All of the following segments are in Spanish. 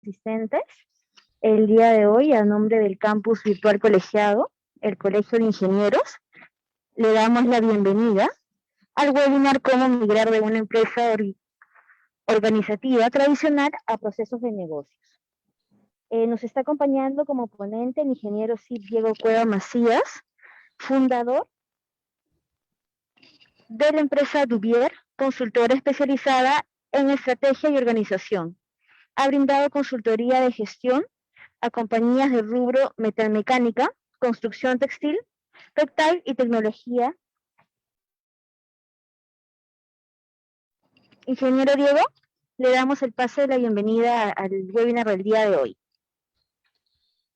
asistentes. El día de hoy, a nombre del campus virtual colegiado, el Colegio de Ingenieros, le damos la bienvenida al webinar Cómo migrar de una empresa organizativa tradicional a procesos de negocios. Nos está acompañando como ponente el ingeniero Cid Diego Cueva Macías, fundador de la empresa Dubier, consultora especializada en estrategia y organización. Ha brindado consultoría de gestión a compañías de rubro metalmecánica, construcción textil, textile y tecnología. Ingeniero Diego, le damos el pase de la bienvenida al webinar del día de hoy.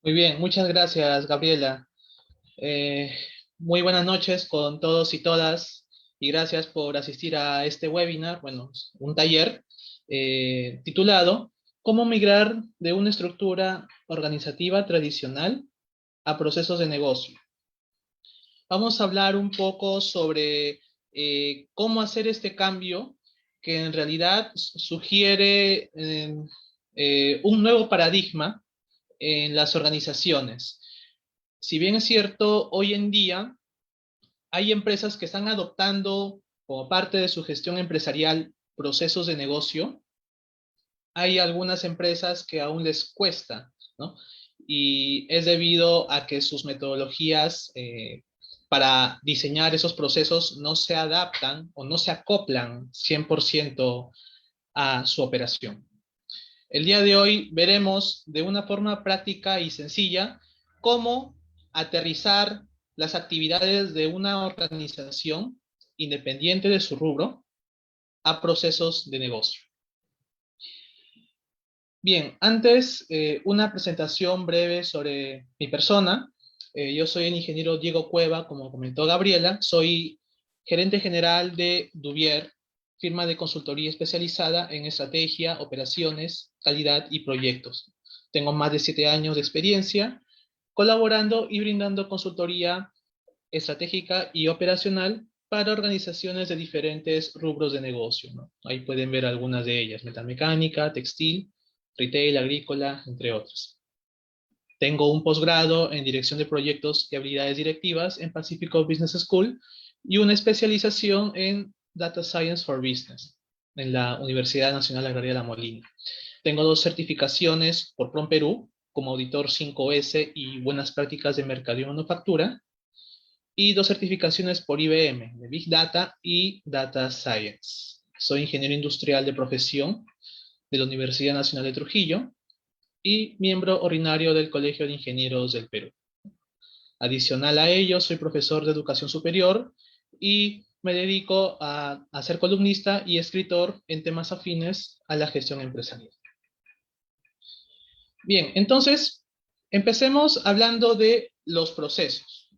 Muy bien, muchas gracias, Gabriela. Muy buenas noches con todos y todas y gracias por asistir a este webinar, bueno, un taller titulado ¿Cómo migrar de una estructura organizativa tradicional a procesos de negocio? Vamos a hablar un poco sobre cómo hacer este cambio que en realidad sugiere un nuevo paradigma en las organizaciones. Si bien es cierto, hoy en día hay empresas que están adoptando como parte de su gestión empresarial procesos de negocio, hay algunas empresas que aún les cuesta, ¿no? Y es debido a que sus metodologías para diseñar esos procesos no se adaptan o no se acoplan 100% a su operación. El día de hoy veremos de una forma práctica y sencilla cómo aterrizar las actividades de una organización independiente de su rubro a procesos de negocio. Bien, antes una presentación breve sobre mi persona. Yo soy el ingeniero Diego Cueva, como comentó Gabriela. Soy gerente general de Dubier, firma de consultoría especializada en estrategia, operaciones, calidad y proyectos. Tengo más de 7 años de experiencia colaborando y brindando consultoría estratégica y operacional para organizaciones de diferentes rubros de negocio, ¿no? Ahí pueden ver algunas de ellas: metalmecánica, textil, retail, agrícola, entre otras. Tengo un posgrado en dirección de proyectos y habilidades directivas en Pacifico Business School y una especialización en Data Science for Business en la Universidad Nacional Agraria La Molina. Tengo 2 certificaciones por PROMPerú como auditor 5S y buenas prácticas de mercado y manufactura, y 2 certificaciones por IBM de Big Data y Data Science. Soy ingeniero industrial de profesión de la Universidad Nacional de Trujillo y miembro ordinario del Colegio de Ingenieros del Perú. Adicional a ello, soy profesor de educación superior y me dedico a ser columnista y escritor en temas afines a la gestión empresarial. Bien, entonces, empecemos hablando de los procesos.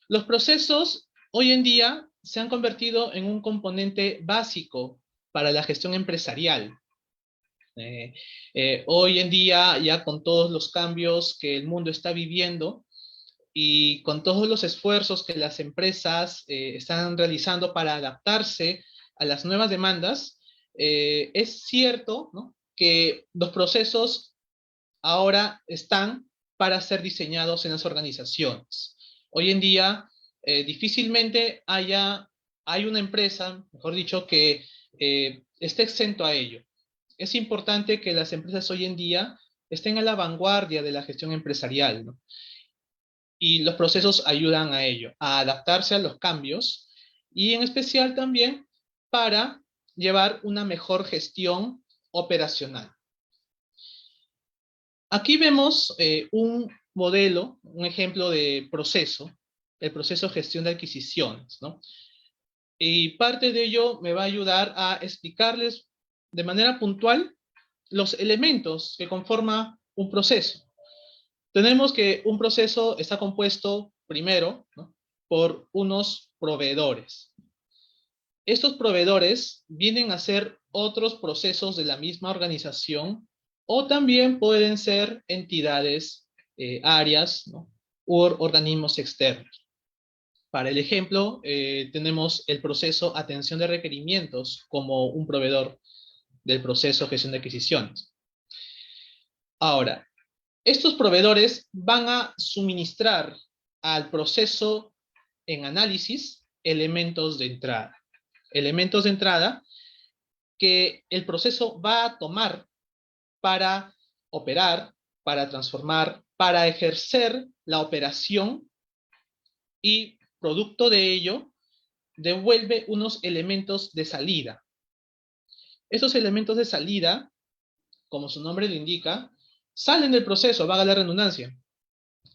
Los procesos hoy en día se han convertido en un componente básico para la gestión empresarial. Hoy en día, ya con todos los cambios que el mundo está viviendo y con todos los esfuerzos que las empresas están realizando para adaptarse a las nuevas demandas, es cierto, ¿no?, que los procesos ahora están para ser diseñados en las organizaciones. Hoy en día, difícilmente hay una empresa, mejor dicho, que esté exento a ello. Es importante que las empresas hoy en día estén a la vanguardia de la gestión empresarial, ¿no? Y los procesos ayudan a ello, a adaptarse a los cambios y en especial también para llevar una mejor gestión operacional. Aquí vemos un modelo, un ejemplo de proceso, el proceso de gestión de adquisiciones, ¿no? Y parte de ello me va a ayudar a explicarles de manera puntual los elementos que conforman un proceso. Tenemos que un proceso está compuesto primero, ¿no?, por unos proveedores. Estos proveedores vienen a ser otros procesos de la misma organización o también pueden ser entidades, áreas, ¿no?, u organismos externos. Para el ejemplo, tenemos el proceso atención de requerimientos como un proveedor del proceso gestión de adquisiciones. Ahora, estos proveedores van a suministrar al proceso en análisis elementos de entrada. Elementos de entrada que el proceso va a tomar para operar, para transformar, para ejercer la operación y producto de ello devuelve unos elementos de salida. Esos elementos de salida, como su nombre lo indica, salen del proceso, valga la redundancia,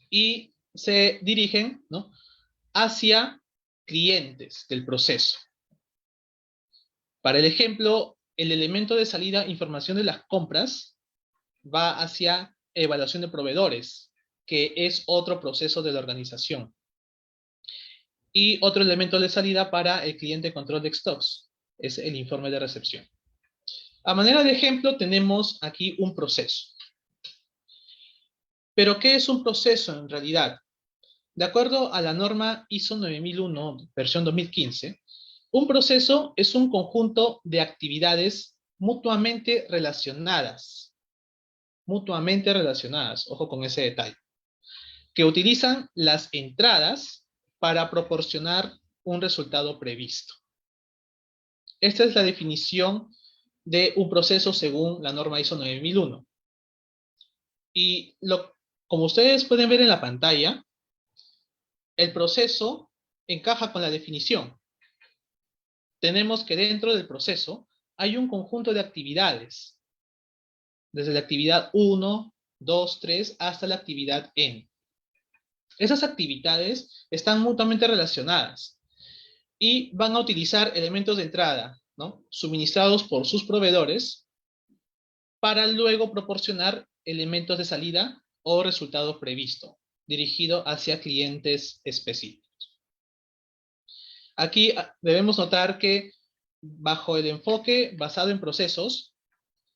y se dirigen, ¿no?, hacia clientes del proceso. Para el ejemplo, el elemento de salida, información de las compras, va hacia evaluación de proveedores, que es otro proceso de la organización. Y otro elemento de salida para el cliente control de stocks, es el informe de recepción. A manera de ejemplo, tenemos aquí un proceso. ¿Pero qué es un proceso en realidad? De acuerdo a la norma ISO 9001, versión 2015, un proceso es un conjunto de actividades mutuamente relacionadas, ojo con ese detalle, que utilizan las entradas para proporcionar un resultado previsto. Esta es la definición de un proceso según la norma ISO 9001. Y como ustedes pueden ver en la pantalla, el proceso encaja con la definición. Tenemos que dentro del proceso hay un conjunto de actividades, desde la actividad 1, 2, 3, hasta la actividad N. Esas actividades están mutuamente relacionadas y van a utilizar elementos de entrada, ¿no?, suministrados por sus proveedores para luego proporcionar elementos de salida o resultado previsto, dirigido hacia clientes específicos. Aquí debemos notar que bajo el enfoque basado en procesos,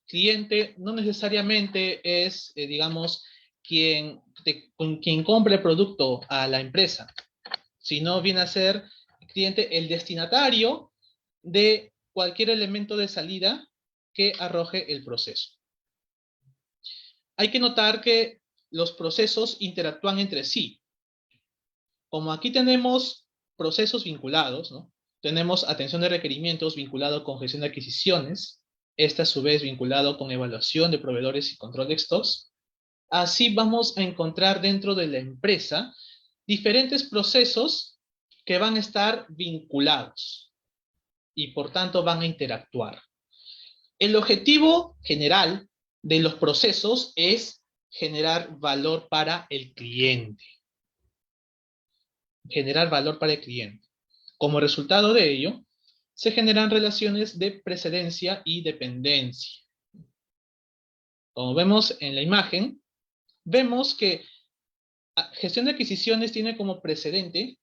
cliente no necesariamente es, digamos, quien compra el producto a la empresa, sino viene a ser cliente el destinatario de cualquier elemento de salida que arroje el proceso. Hay que notar que los procesos interactúan entre sí. Como aquí tenemos procesos vinculados, ¿no?, tenemos atención de requerimientos vinculado con gestión de adquisiciones, esta a su vez vinculado con evaluación de proveedores y control de stocks. Así vamos a encontrar dentro de la empresa diferentes procesos que van a estar vinculados y por tanto van a interactuar. El objetivo general de los procesos es generar valor para el cliente. Generar valor para el cliente. Como resultado de ello, se generan relaciones de precedencia y dependencia. Como vemos en la imagen, vemos que gestión de adquisiciones tiene como precedente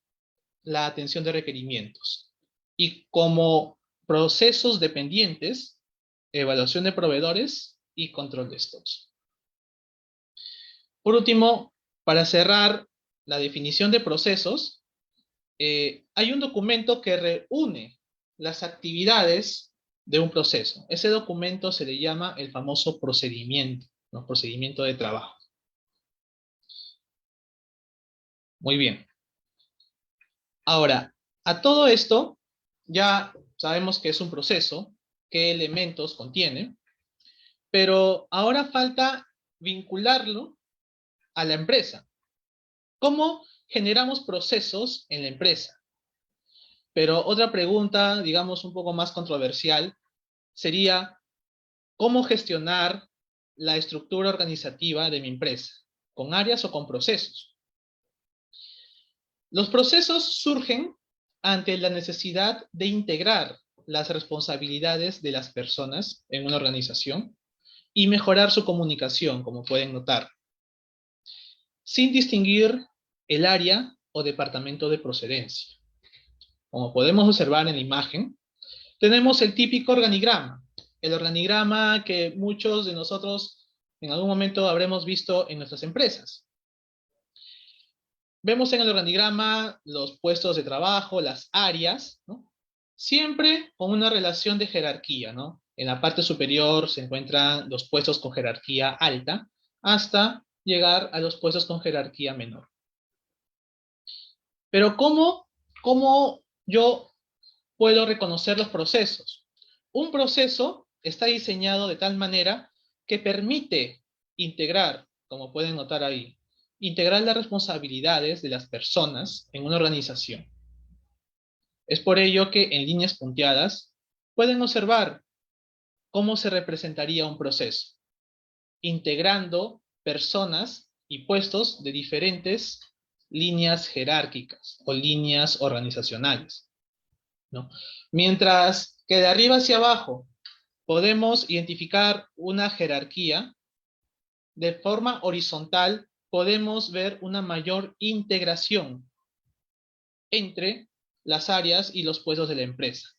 la atención de requerimientos y como procesos dependientes, evaluación de proveedores y control de stocks. Por último, para cerrar la definición de procesos, hay un documento que reúne las actividades de un proceso. Ese documento se le llama el famoso procedimiento, ¿no?, procedimiento de trabajo. Muy bien. Ahora, a todo esto, ya sabemos que es un proceso, qué elementos contiene, pero ahora falta vincularlo a la empresa. ¿Cómo generamos procesos en la empresa? Pero otra pregunta, digamos, un poco más controversial, sería, ¿cómo gestionar la estructura organizativa de mi empresa? ¿Con áreas o con procesos? Los procesos surgen ante la necesidad de integrar las responsabilidades de las personas en una organización y mejorar su comunicación, como pueden notar, sin distinguir el área o departamento de procedencia. Como podemos observar en la imagen, tenemos el típico organigrama, el organigrama que muchos de nosotros en algún momento habremos visto en nuestras empresas. Vemos en el organigrama los puestos de trabajo, las áreas, ¿no?, siempre con una relación de jerarquía, ¿no? En la parte superior se encuentran los puestos con jerarquía alta hasta llegar a los puestos con jerarquía menor. Pero ¿cómo yo puedo reconocer los procesos? Un proceso está diseñado de tal manera que permite integrar, como pueden notar ahí, integrar las responsabilidades de las personas en una organización. Es por ello que en líneas punteadas pueden observar cómo se representaría un proceso, integrando personas y puestos de diferentes líneas jerárquicas o líneas organizacionales, ¿no? Mientras que de arriba hacia abajo podemos identificar una jerarquía, de forma horizontal podemos ver una mayor integración entre las áreas y los puestos de la empresa.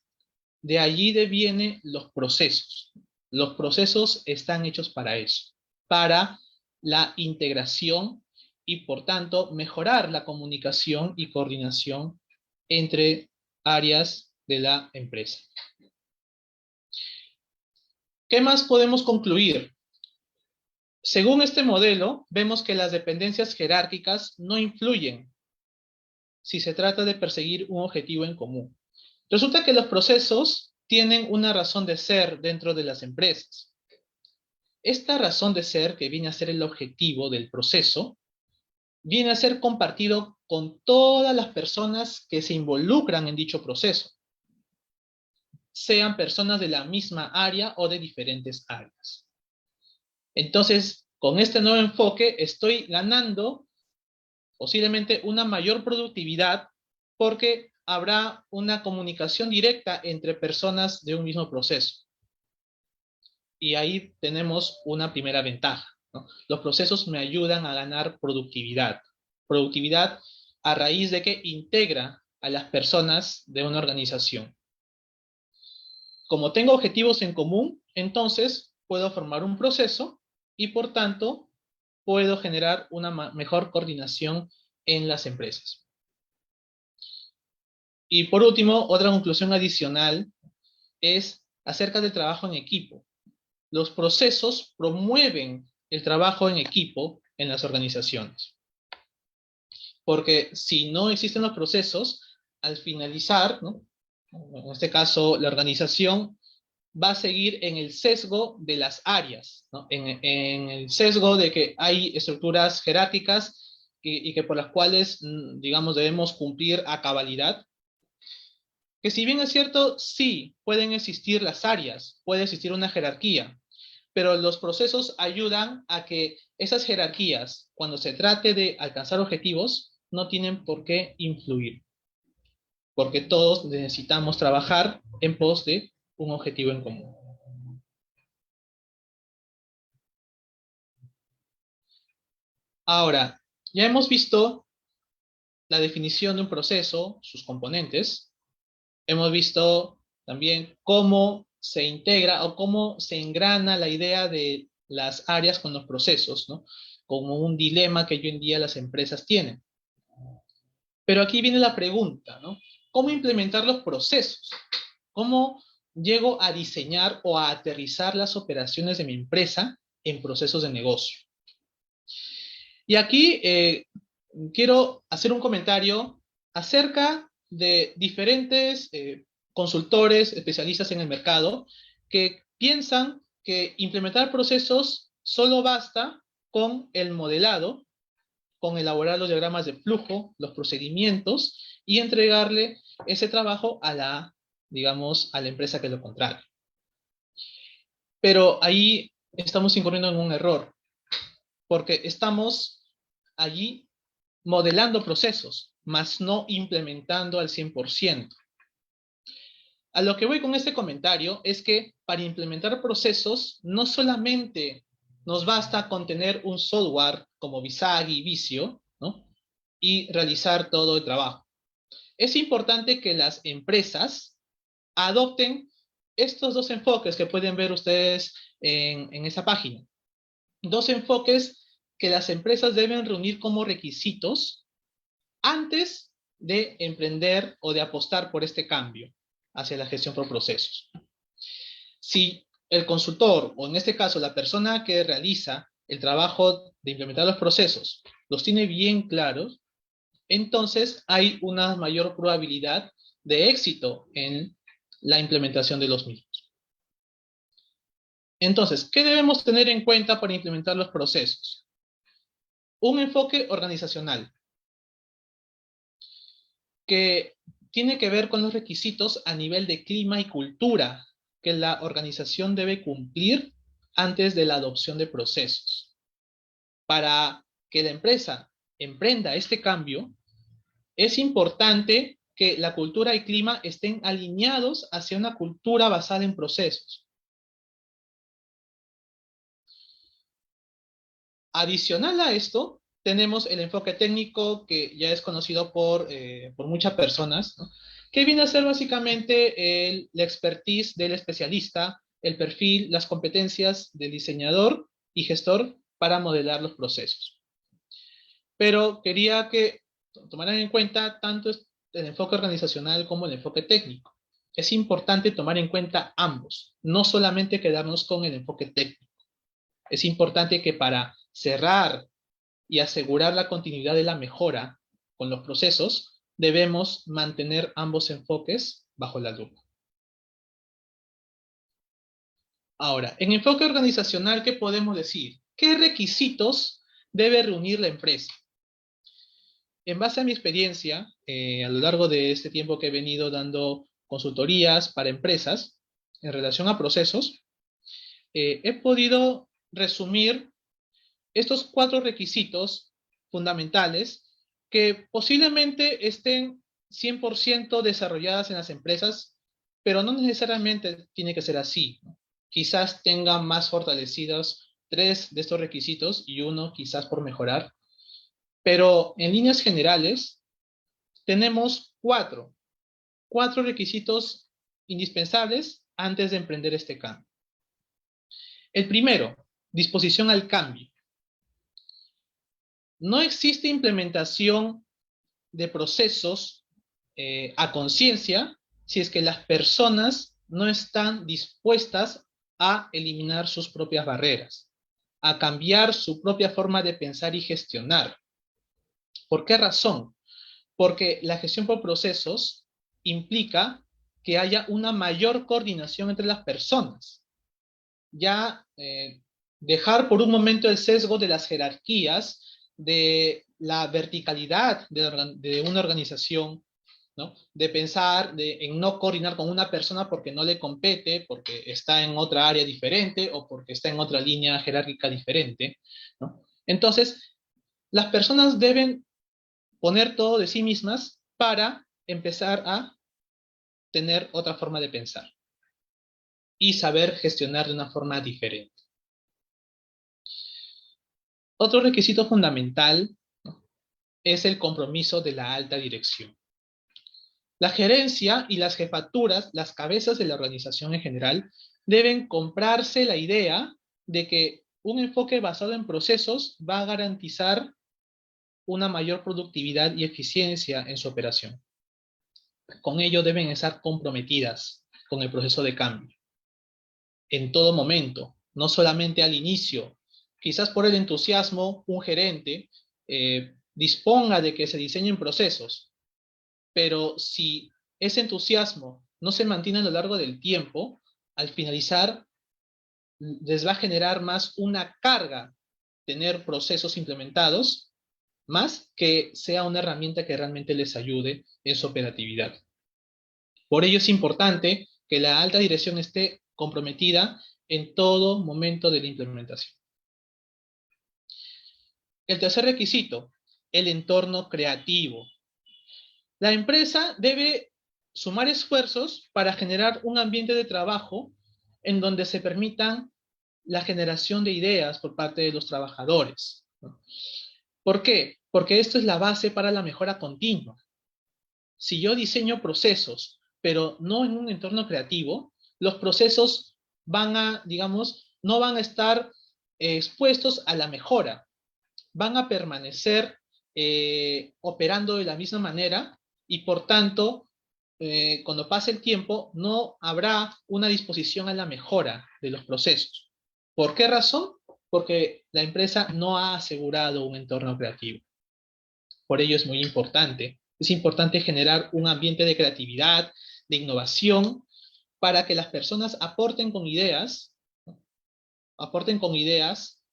De allí devienen los procesos. Los procesos están hechos para eso, para la integración y por tanto mejorar la comunicación y coordinación entre áreas de la empresa. ¿Qué más podemos concluir? Según este modelo, vemos que las dependencias jerárquicas no influyen si se trata de perseguir un objetivo en común. Resulta que los procesos tienen una razón de ser dentro de las empresas. Esta razón de ser, que viene a ser el objetivo del proceso, viene a ser compartido con todas las personas que se involucran en dicho proceso, sean personas de la misma área o de diferentes áreas. Entonces, con este nuevo enfoque estoy ganando posiblemente una mayor productividad porque habrá una comunicación directa entre personas de un mismo proceso. Y ahí tenemos una primera ventaja, ¿no? Los procesos me ayudan a ganar productividad. Productividad a raíz de que integra a las personas de una organización. Como tengo objetivos en común, entonces puedo formar un proceso y por tanto puedo generar una mejor coordinación en las empresas. Y por último, otra conclusión adicional es acerca del trabajo en equipo. Los procesos promueven el trabajo en equipo en las organizaciones. Porque si no existen los procesos, al finalizar, ¿no? En este caso, la organización va a seguir en el sesgo de las áreas, ¿no? En el sesgo de que hay estructuras jerárquicas y que por las cuales, digamos, debemos cumplir a cabalidad. Que si bien es cierto, sí, pueden existir las áreas, puede existir una jerarquía, pero los procesos ayudan a que esas jerarquías, cuando se trate de alcanzar objetivos, no tienen por qué influir, porque todos necesitamos trabajar en pos de un objetivo en común. Ahora, ya hemos visto la definición de un proceso, sus componentes, hemos visto también cómo se integra o cómo se engrana la idea de las áreas con los procesos, ¿no? Como un dilema que hoy en día las empresas tienen. Pero aquí viene la pregunta, ¿no? ¿Cómo implementar los procesos? ¿Cómo llego a diseñar o a aterrizar las operaciones de mi empresa en procesos de negocio? Y aquí quiero hacer un comentario acerca de diferentes consultores, especialistas en el mercado, que piensan que implementar procesos solo basta con el modelado, con elaborar los diagramas de flujo, los procedimientos y entregarle ese trabajo a la, digamos, a la empresa que lo contrate. Pero ahí estamos incurriendo en un error, porque estamos allí modelando procesos, mas no implementando al 100%. A lo que voy con este comentario es que para implementar procesos no solamente nos basta con tener un software como Visagi y Visio, ¿no? Y realizar todo el trabajo. Es importante que las empresas adopten estos dos enfoques que pueden ver ustedes en esa página. Dos enfoques que las empresas deben reunir como requisitos antes de emprender o de apostar por este cambio hacia la gestión por procesos. Si el consultor, o en este caso la persona que realiza el trabajo de implementar los procesos los tiene bien claros, entonces hay una mayor probabilidad de éxito en la implementación de los mismos. Entonces, ¿qué debemos tener en cuenta para implementar los procesos? Un enfoque organizacional que tiene que ver con los requisitos a nivel de clima y cultura que la organización debe cumplir antes de la adopción de procesos. Para que la empresa emprenda este cambio, es importante que la cultura y clima estén alineados hacia una cultura basada en procesos. Adicional a esto, tenemos el enfoque técnico que ya es conocido por muchas personas, ¿no? Que viene a ser básicamente la expertise del especialista, el perfil, las competencias del diseñador y gestor para modelar los procesos. Pero quería que tomaran en cuenta tanto el enfoque organizacional como el enfoque técnico. Es importante tomar en cuenta ambos, no solamente quedarnos con el enfoque técnico. Es importante que para cerrar y asegurar la continuidad de la mejora con los procesos, debemos mantener ambos enfoques bajo la lupa. Ahora, en enfoque organizacional, ¿qué podemos decir? ¿Qué requisitos debe reunir la empresa? En base a mi experiencia, a lo largo de este tiempo que he venido dando consultorías para empresas en relación a procesos, he podido resumir estos 4 requisitos fundamentales que posiblemente estén 100% desarrolladas en las empresas, pero no necesariamente tiene que ser así, ¿no? Quizás tengan más fortalecidos 3 de estos requisitos y uno quizás por mejorar, pero en líneas generales tenemos 4 requisitos indispensables antes de emprender este cambio. El primero, disposición al cambio. No existe implementación de procesos a conciencia si es que las personas no están dispuestas a eliminar sus propias barreras, a cambiar su propia forma de pensar y gestionar. ¿Por qué razón? Porque la gestión por procesos implica que haya una mayor coordinación entre las personas. Ya dejar por un momento el sesgo de las jerarquías, de la verticalidad de una organización, ¿no? De pensar en no coordinar con una persona porque no le compete, porque está en otra área diferente o porque está en otra línea jerárquica diferente, ¿no? Entonces, las personas deben poner todo de sí mismas para empezar a tener otra forma de pensar y saber gestionar de una forma diferente. Otro requisito fundamental, ¿no?, es el compromiso de la alta dirección. La gerencia y las jefaturas, las cabezas de la organización en general, deben comprarse la idea de que un enfoque basado en procesos va a garantizar una mayor productividad y eficiencia en su operación. Con ello deben estar comprometidas con el proceso de cambio en todo momento, no solamente al inicio. Quizás por el entusiasmo, un gerente disponga de que se diseñen procesos, pero si ese entusiasmo no se mantiene a lo largo del tiempo, al finalizar les va a generar más una carga tener procesos implementados, más que sea una herramienta que realmente les ayude en su operatividad. Por ello es importante que la alta dirección esté comprometida en todo momento de la implementación. El tercer requisito, el entorno creativo. La empresa debe sumar esfuerzos para generar un ambiente de trabajo en donde se permitan la generación de ideas por parte de los trabajadores, ¿no? ¿Por qué? Porque esto es la base para la mejora continua. Si yo diseño procesos, pero no en un entorno creativo, los procesos van a, digamos, no van a estar expuestos a la mejora, van a permanecer operando de la misma manera y por tanto, cuando pase el tiempo, no habrá una disposición a la mejora de los procesos. ¿Por qué razón? porque la empresa no ha asegurado un entorno creativo. Por ello es muy importante. Es importante generar un ambiente de creatividad, de innovación, para que las personas aporten con ideas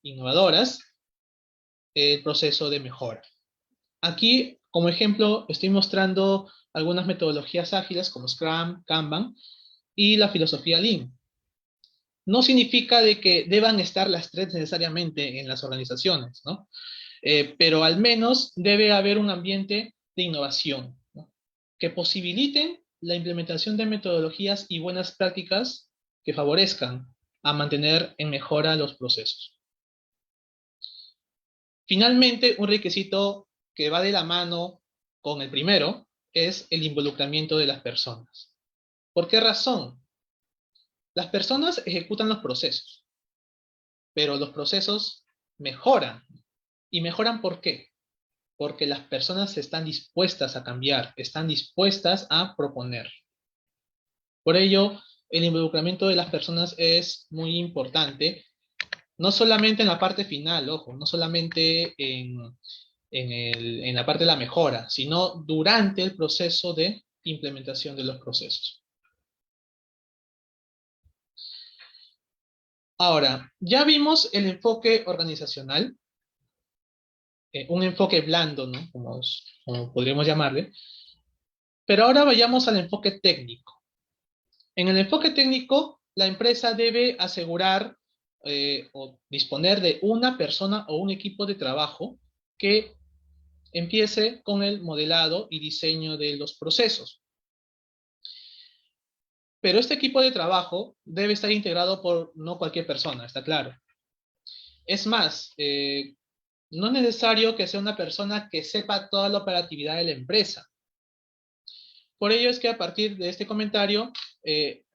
innovadoras el proceso de mejora. Aquí, como ejemplo, estoy mostrando algunas metodologías ágiles como Scrum, Kanban y la filosofía Lean. No significa de que deban estar las tres necesariamente en las organizaciones, ¿no? Pero al menos debe haber un ambiente de innovación, ¿no? Que posibiliten la implementación de metodologías y buenas prácticas que favorezcan a mantener en mejora los procesos. Finalmente, un requisito que va de la mano con el primero es el involucramiento de las personas. ¿Por qué razón? Las personas ejecutan los procesos, pero los procesos mejoran. ¿Y mejoran por qué? Porque las personas están dispuestas a cambiar, están dispuestas a proponer. Por ello, el involucramiento de las personas es muy importante, no solamente en la parte final, ojo, no solamente en la parte de la mejora, sino durante el proceso de implementación de los procesos. Ahora, ya vimos el enfoque organizacional, un enfoque blando, ¿no? Como podríamos llamarle, pero ahora vayamos al enfoque técnico. En el enfoque técnico, la empresa debe asegurar o disponer de una persona o un equipo de trabajo que empiece con el modelado y diseño de los procesos. Pero este equipo de trabajo debe estar integrado por no cualquier persona, está claro. Es más, no es necesario que sea una persona que sepa toda la operatividad de la empresa. Por ello es que a partir de este comentario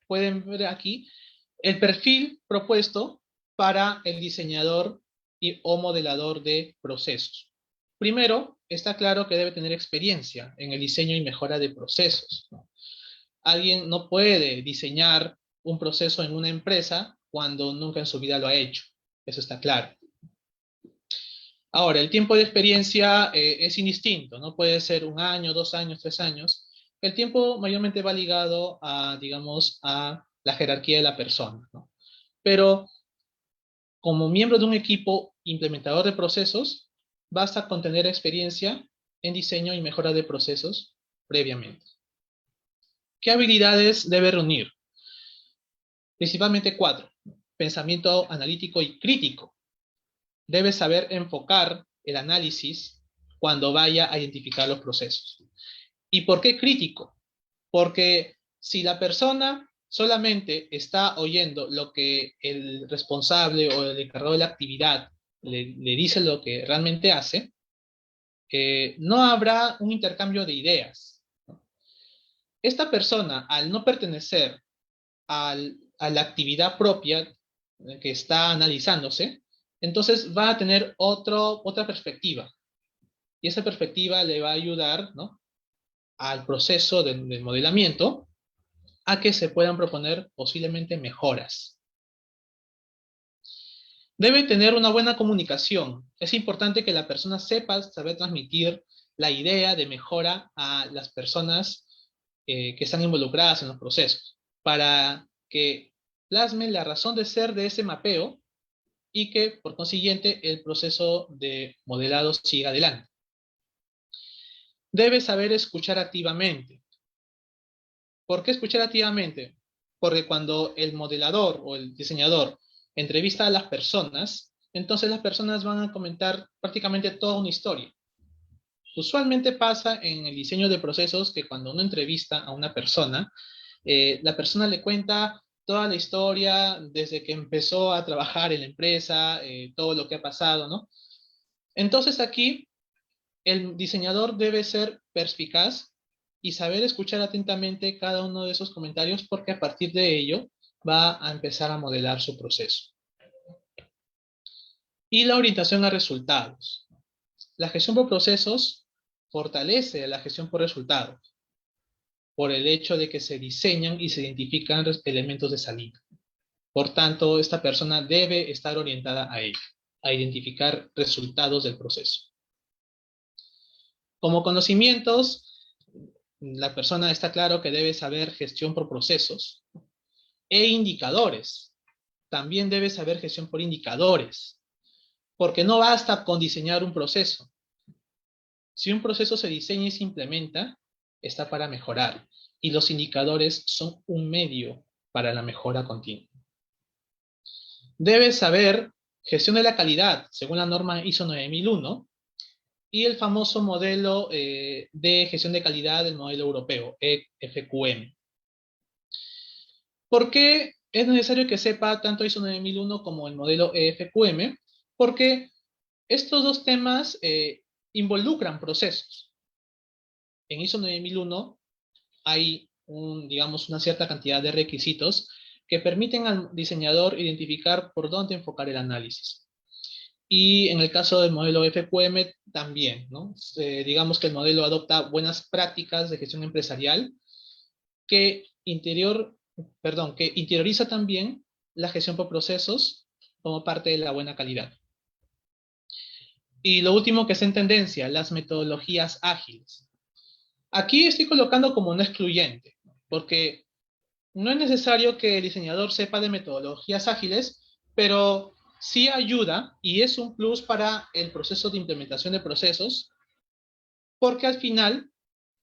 pueden ver aquí el perfil propuesto para el diseñador o modelador de procesos. Primero, está claro que debe tener experiencia en el diseño y mejora de procesos, ¿no? Alguien no puede diseñar un proceso en una empresa cuando nunca en su vida lo ha hecho. Eso está claro. Ahora, el tiempo de experiencia es indistinto, ¿no? Puede ser 1 año, 2 años, 3 años. El tiempo mayormente va ligado a, digamos, a la jerarquía de la persona, ¿no? Pero como miembro de un equipo implementador de procesos, basta con tener experiencia en diseño y mejora de procesos previamente. ¿Qué habilidades debe reunir? Principalmente 4. Pensamiento analítico y crítico. Debe saber enfocar el análisis cuando vaya a identificar los procesos. ¿Y por qué crítico? Porque si la persona solamente está oyendo lo que el responsable o el encargado de la actividad le dice lo que realmente hace, no habrá un intercambio de ideas. Esta persona, al no pertenecer a la actividad propia que está analizándose, entonces va a tener otra perspectiva. Y esa perspectiva le va a ayudar, ¿no?, al proceso del modelamiento a que se puedan proponer posiblemente mejoras. Debe tener una buena comunicación. Es importante que la persona sepa saber transmitir la idea de mejora a las personas que están involucradas en los procesos, para que plasmen la razón de ser de ese mapeo y que, por consiguiente, el proceso de modelado siga adelante. Debe saber escuchar activamente. ¿Por qué escuchar activamente? Porque cuando el modelador o el diseñador entrevista a las personas, entonces las personas van a comentar prácticamente toda una historia. Usualmente pasa en el diseño de procesos que cuando uno entrevista a una persona, la persona le cuenta toda la historia desde que empezó a trabajar en la empresa, todo lo que ha pasado, ¿no? Entonces aquí el diseñador debe ser perspicaz y saber escuchar atentamente cada uno de esos comentarios, porque a partir de ello va a empezar a modelar su proceso. Y la orientación a resultados. La gestión por procesos fortalece la gestión por resultados por el hecho de que se diseñan y se identifican elementos de salida. Por tanto, esta persona debe estar orientada a ello, a identificar resultados del proceso. Como conocimientos, la persona está claro que debe saber gestión por procesos e indicadores. También debe saber gestión por indicadores, porque no basta con diseñar un proceso. Si un proceso se diseña y se implementa, está para mejorar, y los indicadores son un medio para la mejora continua. Debe saber gestión de la calidad, según la norma ISO 9001, y el famoso modelo de gestión de calidad del modelo europeo, EFQM. ¿Por qué es necesario que sepa tanto ISO 9001 como el modelo EFQM? Porque estos dos temas involucran procesos. En ISO 9001 hay digamos, una cierta cantidad de requisitos que permiten al diseñador identificar por dónde enfocar el análisis. Y en el caso del modelo FQM también, ¿no? Digamos que el modelo adopta buenas prácticas de gestión empresarial que, que interioriza también la gestión por procesos como parte de la buena calidad. Y lo último que está en tendencia, las metodologías ágiles. Aquí estoy colocando como no excluyente, porque no es necesario que el diseñador sepa de metodologías ágiles, pero sí ayuda y es un plus para el proceso de implementación de procesos, porque al final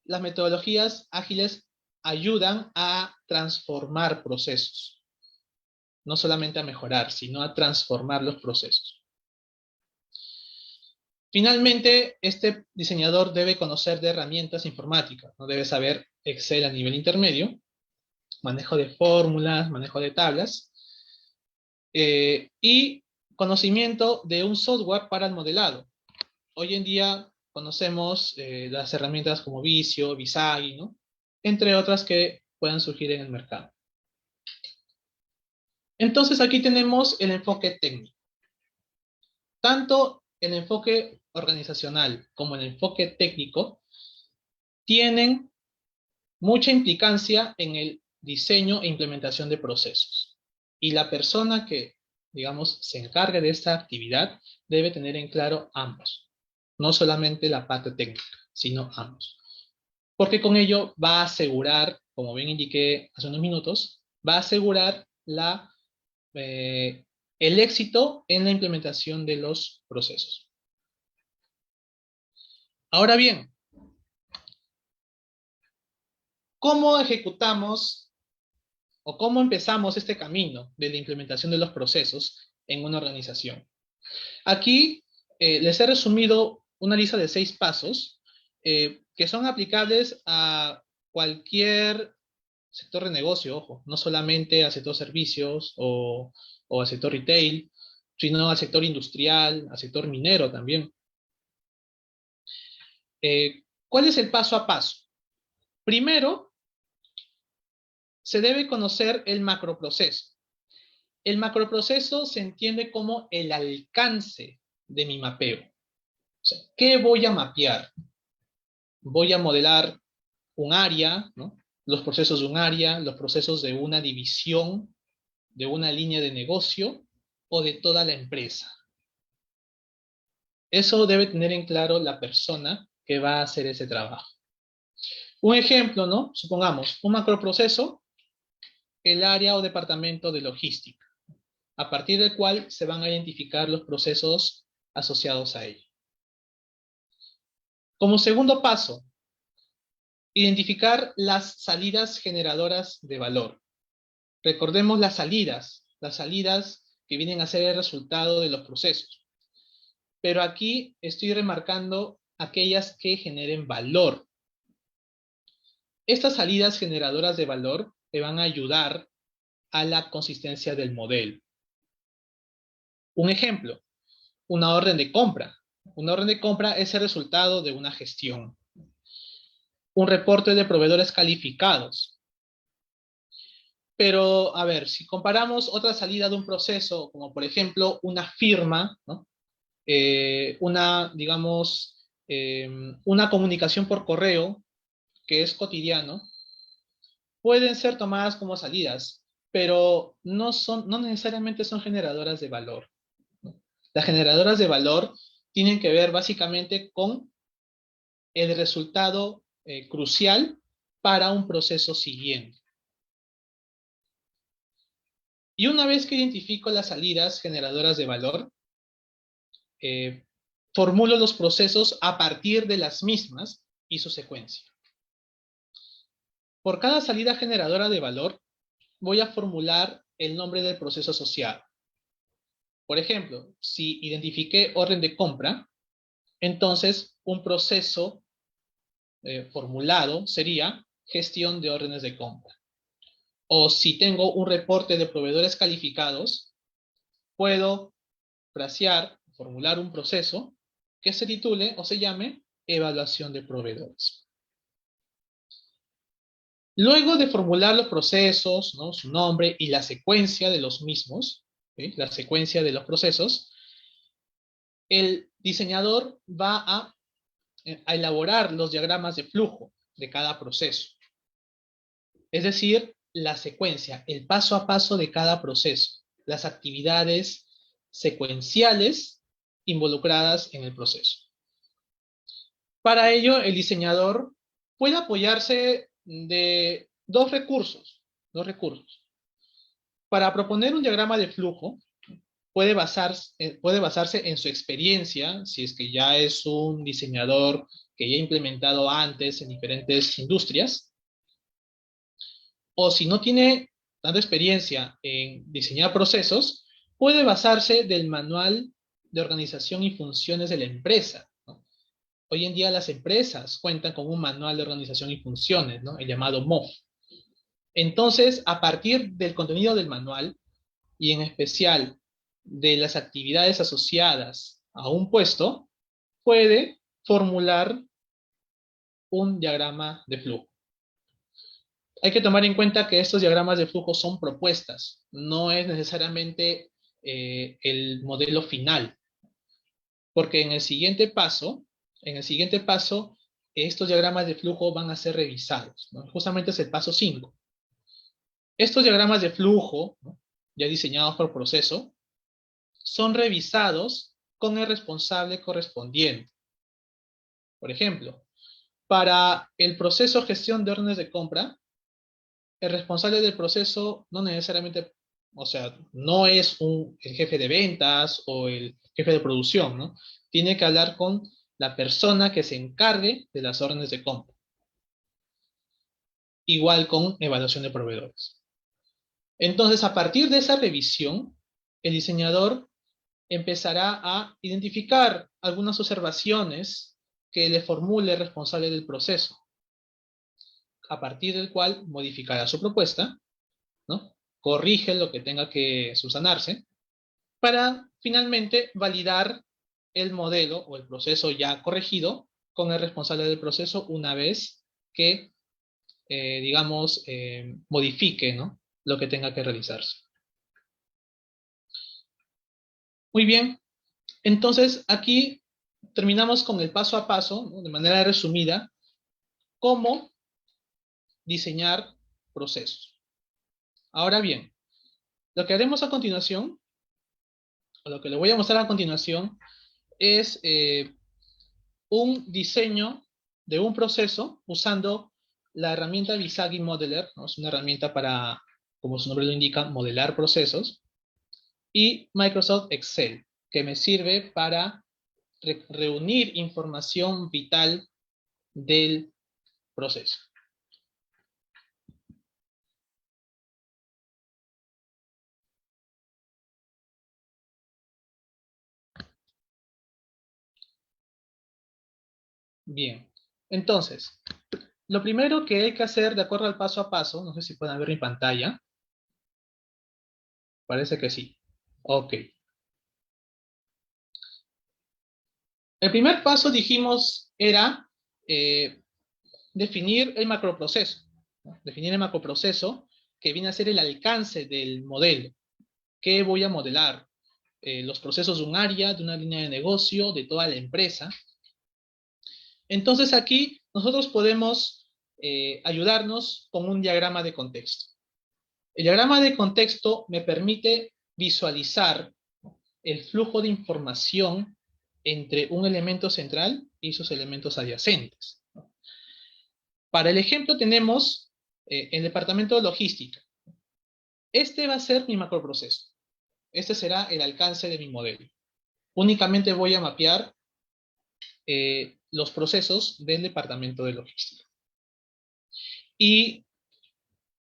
las metodologías ágiles ayudan a transformar procesos, no solamente a mejorar, sino a transformar los procesos. Finalmente, este diseñador debe conocer de herramientas informáticas, no debe saber Excel a nivel intermedio, manejo de fórmulas, manejo de tablas, y conocimiento de un software para el modelado. Hoy en día conocemos las herramientas como Visio, Visagi, ¿no? Entre otras que puedan surgir en el mercado. Entonces aquí tenemos el enfoque técnico. Tanto el enfoque organizacional como el enfoque técnico tienen mucha implicancia en el diseño e implementación de procesos. Y la persona que, digamos, se encargue de esta actividad debe tener en claro ambos. No solamente la parte técnica, sino ambos. Porque con ello va a asegurar, como bien indiqué hace unos minutos, va a asegurar el éxito en la implementación de los procesos. Ahora bien, ¿cómo ejecutamos o cómo empezamos este camino de la implementación de los procesos en una organización? Aquí les he resumido una lista de 6 pasos que son aplicables a cualquier sector de negocio, ojo, no solamente al sector servicios o al sector retail, sino al sector industrial, al sector minero también. ¿Cuál es el paso a paso? Primero, se debe conocer el macroproceso. El macroproceso se entiende como el alcance de mi mapeo. O sea, ¿qué voy a mapear? Voy a modelar un área, ¿no? Los procesos de un área, los procesos de una división, de una línea de negocio o de toda la empresa. Eso debe tener en claro la persona que va a hacer ese trabajo. Un ejemplo, ¿no? Supongamos, un macroproceso, el área o departamento de logística, a partir del cual se van a identificar los procesos asociados a ello. Como segundo paso, identificar las salidas generadoras de valor. Recordemos las salidas que vienen a ser el resultado de los procesos. Pero aquí estoy remarcando aquellas que generen valor. Estas salidas generadoras de valor te van a ayudar a la consistencia del modelo. Un ejemplo, una orden de compra. Una orden de compra es el resultado de una gestión. Un reporte de proveedores calificados. Pero, a ver, si comparamos otra salida de un proceso, como por ejemplo una firma, ¿no? Una comunicación por correo, que es cotidiano, pueden ser tomadas como salidas, pero no necesariamente son generadoras de valor, ¿no? Las generadoras de valor tienen que ver básicamente con el resultado crucial para un proceso siguiente. Y una vez que identifico las salidas generadoras de valor, eh, formulo los procesos a partir de las mismas y su secuencia. Por cada salida generadora de valor, voy a formular el nombre del proceso asociado. Por ejemplo, si identifiqué orden de compra, entonces un proceso formulado sería gestión de órdenes de compra. O si tengo un reporte de proveedores calificados, puedo frasear, formular un proceso que se titule o se llame evaluación de proveedores. Luego de formular los procesos, ¿no?, su nombre y la secuencia de los mismos, ¿sí?, la secuencia de los procesos, el diseñador va a elaborar los diagramas de flujo de cada proceso. Es decir, la secuencia, el paso a paso de cada proceso, las actividades secuenciales involucradas en el proceso. Para ello, el diseñador puede apoyarse de dos recursos. Para proponer un diagrama de flujo, puede basarse en su experiencia, si es que ya es un diseñador que ya ha implementado antes en diferentes industrias, o si no tiene tanta experiencia en diseñar procesos, puede basarse del manual de organización y funciones de la empresa, ¿no? Hoy en día las empresas cuentan con un manual de organización y funciones, ¿no?, el llamado MOF. Entonces, a partir del contenido del manual, y en especial de las actividades asociadas a un puesto, puede formular un diagrama de flujo. Hay que tomar en cuenta que estos diagramas de flujo son propuestas, no es necesariamente el modelo final, porque en el siguiente paso, estos diagramas de flujo van a ser revisados, ¿no? Justamente es el paso 5. Estos diagramas de flujo, ¿no?, ya diseñados por proceso, son revisados con el responsable correspondiente. Por ejemplo, para el proceso gestión de órdenes de compra, el responsable del proceso no necesariamente, o sea, no es el jefe de ventas o el jefe de producción, ¿no? Tiene que hablar con la persona que se encargue de las órdenes de compra. Igual con evaluación de proveedores. Entonces, a partir de esa revisión, el diseñador empezará a identificar algunas observaciones que le formule el responsable del proceso, a partir del cual modificará su propuesta, ¿no?, corrige lo que tenga que subsanarse, para finalmente validar el modelo o el proceso ya corregido con el responsable del proceso una vez que, digamos, modifique, ¿no?, lo que tenga que realizarse. Muy bien, entonces aquí terminamos con el paso a paso, ¿no?, de manera resumida, cómo diseñar procesos. Ahora bien, lo que haremos a continuación, o lo que le voy a mostrar a continuación, es un diseño de un proceso usando la herramienta Visagi Modeler, ¿no? Es una herramienta para, como su nombre lo indica, modelar procesos, y Microsoft Excel, que me sirve para reunir información vital del proceso. Bien, entonces, lo primero que hay que hacer de acuerdo al paso a paso, no sé si pueden ver mi pantalla, parece que sí. Ok. El primer paso, dijimos, era definir el macroproceso, ¿no? Definir el macroproceso que viene a ser el alcance del modelo. ¿Qué voy a modelar? Los procesos de un área, de una línea de negocio, de toda la empresa. Entonces aquí nosotros podemos ayudarnos con un diagrama de contexto. El diagrama de contexto me permite visualizar el flujo de información entre un elemento central y sus elementos adyacentes. Para el ejemplo tenemos el departamento de logística. Este va a ser mi macroproceso. Este será el alcance de mi modelo. Únicamente voy a mapear los procesos del departamento de logística. Y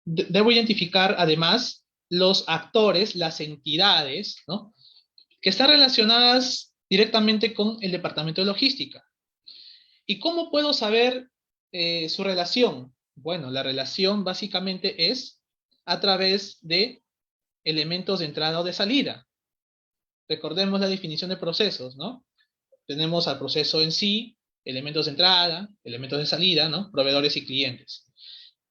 debo identificar además los actores, las entidades, ¿no?, que están relacionadas directamente con el departamento de logística. ¿Y cómo puedo saber su relación? Bueno, la relación básicamente es a través de elementos de entrada o de salida. Recordemos la definición de procesos, ¿no? Tenemos al proceso en sí, elementos de entrada, elementos de salida, ¿no?, proveedores y clientes.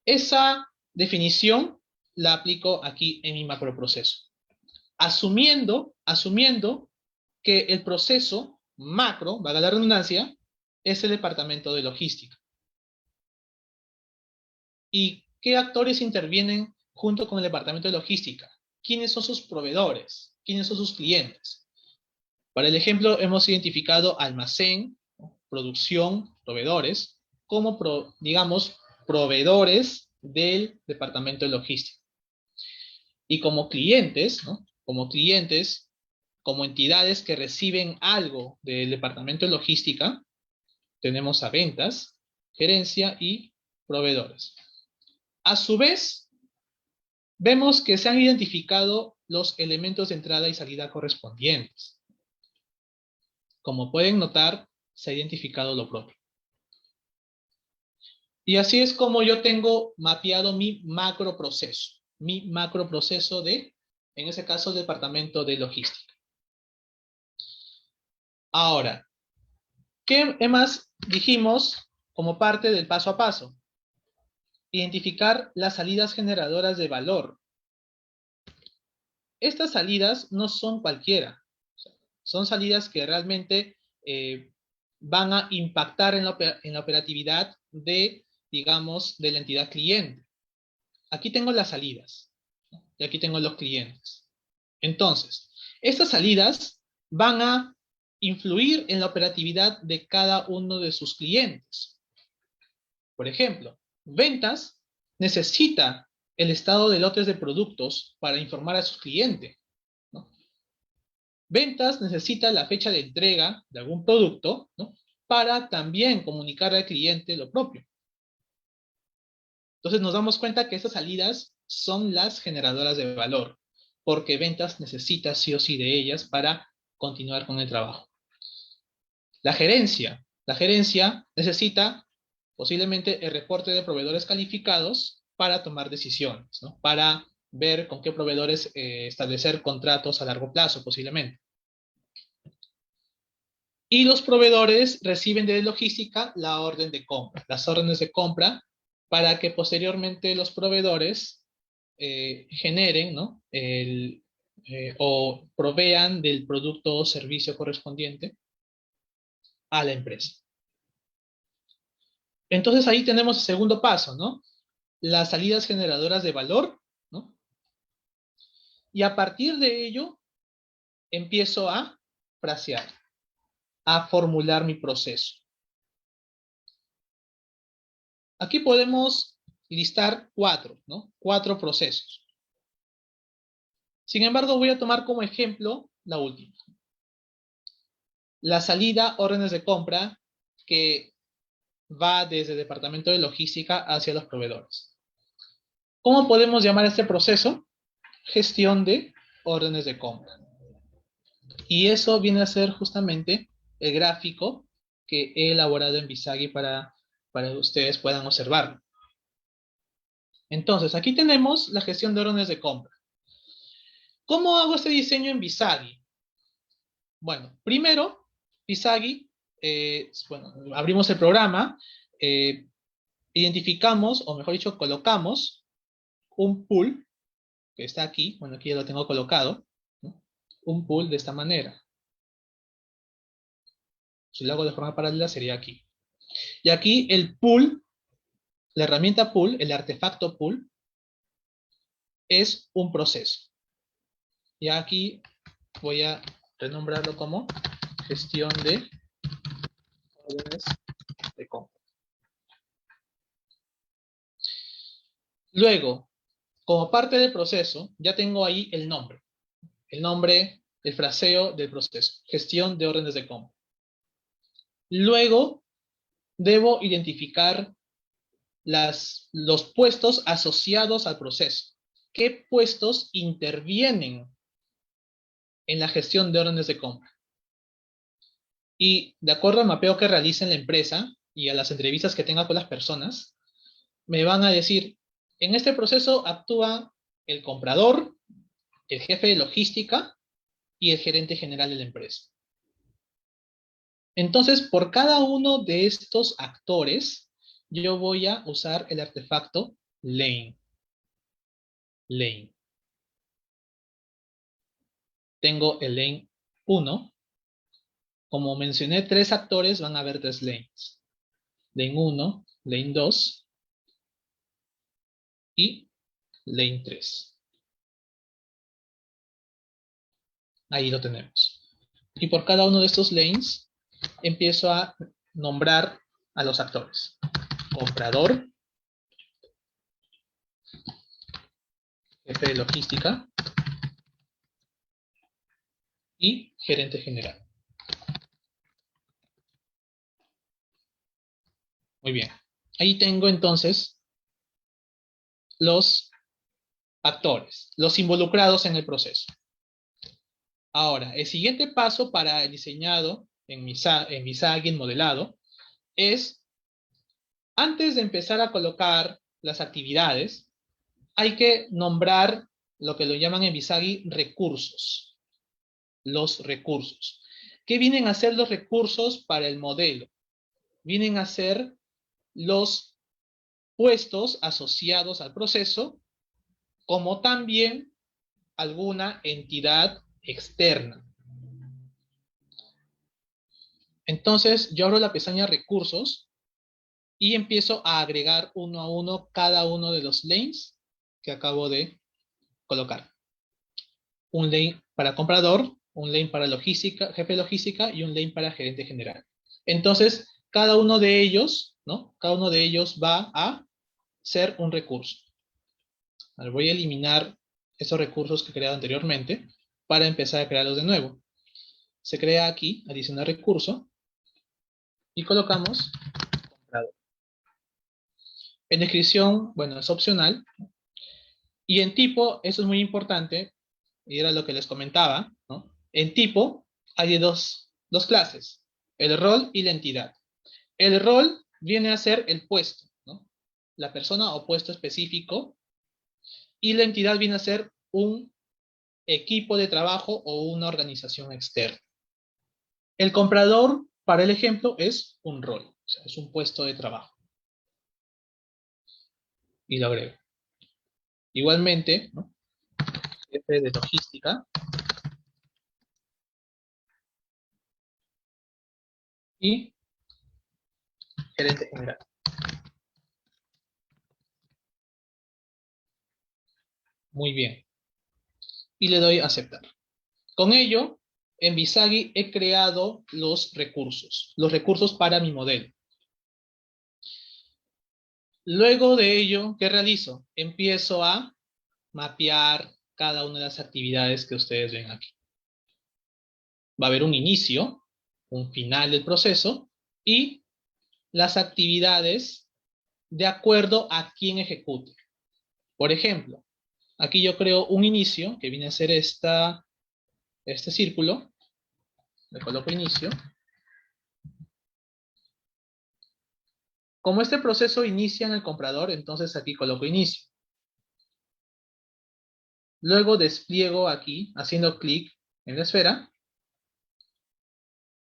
Esa definición la aplico aquí en mi macroproceso. Asumiendo que el proceso macro, valga la redundancia, es el departamento de logística. ¿Y qué actores intervienen junto con el departamento de logística? ¿Quiénes son sus proveedores? ¿Quiénes son sus clientes? Para el ejemplo, hemos identificado almacén, producción, proveedores, como, digamos, proveedores del departamento de logística. Y como clientes, ¿no?, como entidades que reciben algo del departamento de logística, tenemos a ventas, gerencia y proveedores. A su vez, vemos que se han identificado los elementos de entrada y salida correspondientes. Como pueden notar, se ha identificado lo propio. Y así es como yo tengo mapeado mi macroproceso de, en ese caso, el departamento de logística. Ahora, ¿qué más dijimos como parte del paso a paso? Identificar las salidas generadoras de valor. Estas salidas no son cualquiera. Son salidas que realmente van a impactar en la operatividad de, digamos, de la entidad cliente. Aquí tengo las salidas y aquí tengo los clientes. Entonces, estas salidas van a influir en la operatividad de cada uno de sus clientes. Por ejemplo, ventas necesita el estado de lotes de productos para informar a su cliente, ¿no? Ventas necesita la fecha de entrega de algún producto, ¿no?, para también comunicar al cliente lo propio. Entonces nos damos cuenta que estas salidas son las generadoras de valor, porque ventas necesita sí o sí de ellas para continuar con el trabajo. La gerencia necesita posiblemente el reporte de proveedores calificados para tomar decisiones, ¿no?, para ver con qué proveedores establecer contratos a largo plazo posiblemente. Y los proveedores reciben de logística la orden de compra, las órdenes de compra, para que posteriormente los proveedores generen, ¿no?, o provean del producto o servicio correspondiente a la empresa. Entonces ahí tenemos el segundo paso, ¿no?, las salidas generadoras de valor, ¿no? Y a partir de ello empiezo a frasear, a formular mi proceso. Aquí podemos listar cuatro procesos. Sin embargo, voy a tomar como ejemplo la última. La salida, órdenes de compra, que va desde el departamento de logística hacia los proveedores. ¿Cómo podemos llamar a este proceso? Gestión de órdenes de compra. Y eso viene a ser justamente el gráfico que he elaborado en Visagi para que ustedes puedan observarlo. Entonces, aquí tenemos la gestión de órdenes de compra. ¿Cómo hago este diseño en Visagi? Bueno, primero, Visagi, abrimos el programa, identificamos, o mejor dicho, colocamos un pool, que está aquí, bueno, aquí ya lo tengo colocado, ¿no?, un pool de esta manera. Si lo hago de forma paralela sería aquí. Y aquí el pool, la herramienta pool, el artefacto pool, es un proceso. Y aquí voy a renombrarlo como gestión de órdenes de compra. Luego, como parte del proceso, ya tengo ahí el nombre, el fraseo del proceso, gestión de órdenes de compra. Luego, debo identificar los puestos asociados al proceso. ¿Qué puestos intervienen en la gestión de órdenes de compra? Y de acuerdo al mapeo que realice en la empresa y a las entrevistas que tenga con las personas, me van a decir, en este proceso actúa el comprador, el jefe de logística y el gerente general de la empresa. Entonces, por cada uno de estos actores, yo voy a usar el artefacto lane. Lane. Tengo el lane 1. Como mencioné 3 actores, van a haber 3 lanes. Lane 1, lane 2 y lane 3. Ahí lo tenemos. Y por cada uno de estos lanes, empiezo a nombrar a los actores. Comprador, jefe de logística y gerente general. Muy bien. Ahí tengo entonces los actores, los involucrados en el proceso. Ahora, el siguiente paso para el diseñado en Visagi, en modelado, es, antes de empezar a colocar las actividades, hay que nombrar lo que lo llaman en Visagi recursos. Los recursos. ¿Qué vienen a ser los recursos para el modelo? Vienen a ser los puestos asociados al proceso, como también alguna entidad externa. Entonces, yo abro la pestaña recursos y empiezo a agregar uno a uno cada uno de los lanes que acabo de colocar. Un lane para comprador, un lane para logística, jefe de logística y un lane para gerente general. Entonces, cada uno de ellos, ¿no? Cada uno de ellos va a ser un recurso. Ahora voy a eliminar esos recursos que he creado anteriormente para empezar a crearlos de nuevo. Se crea aquí, adicionar recurso, y colocamos comprador. En descripción, bueno, es opcional. Y en tipo, eso es muy importante, y era lo que les comentaba, ¿no? En tipo hay dos clases, el rol y la entidad. El rol viene a ser el puesto, ¿no? La persona o puesto específico, y la entidad viene a ser un equipo de trabajo o una organización externa. El comprador, para el ejemplo, es un rol, o sea, es un puesto de trabajo. Y lo agrego. Igualmente, ¿no? Jefe de logística y gerente general. Muy bien. Y le doy a aceptar. Con ello, en Visagi he creado los recursos para mi modelo. Luego de ello, ¿qué realizo? Empiezo a mapear cada una de las actividades que ustedes ven aquí. Va a haber un inicio, un final del proceso y las actividades de acuerdo a quién ejecute. Por ejemplo, aquí yo creo un inicio, que viene a ser este círculo. Le coloco inicio. Como este proceso inicia en el comprador, entonces aquí coloco inicio. Luego despliego aquí, haciendo clic en la esfera,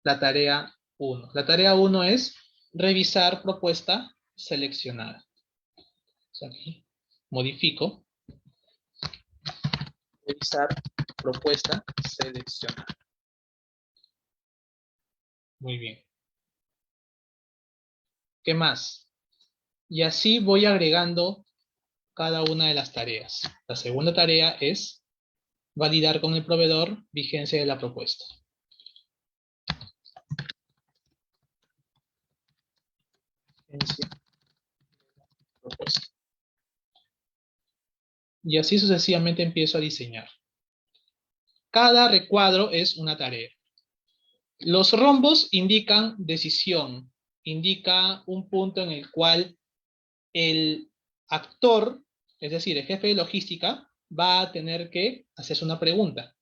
la tarea 1. La tarea 1 es revisar propuesta seleccionada. Aquí modifico. Revisar propuesta seleccionada. Muy bien. ¿Qué más? Y así voy agregando cada una de las tareas. La segunda tarea es validar con el proveedor vigencia de la propuesta. Vigencia de la propuesta. Y así sucesivamente empiezo a diseñar. Cada recuadro es una tarea. Los rombos indican decisión, indica un punto en el cual el actor, es decir, el jefe de logística, va a tener que hacerse una pregunta.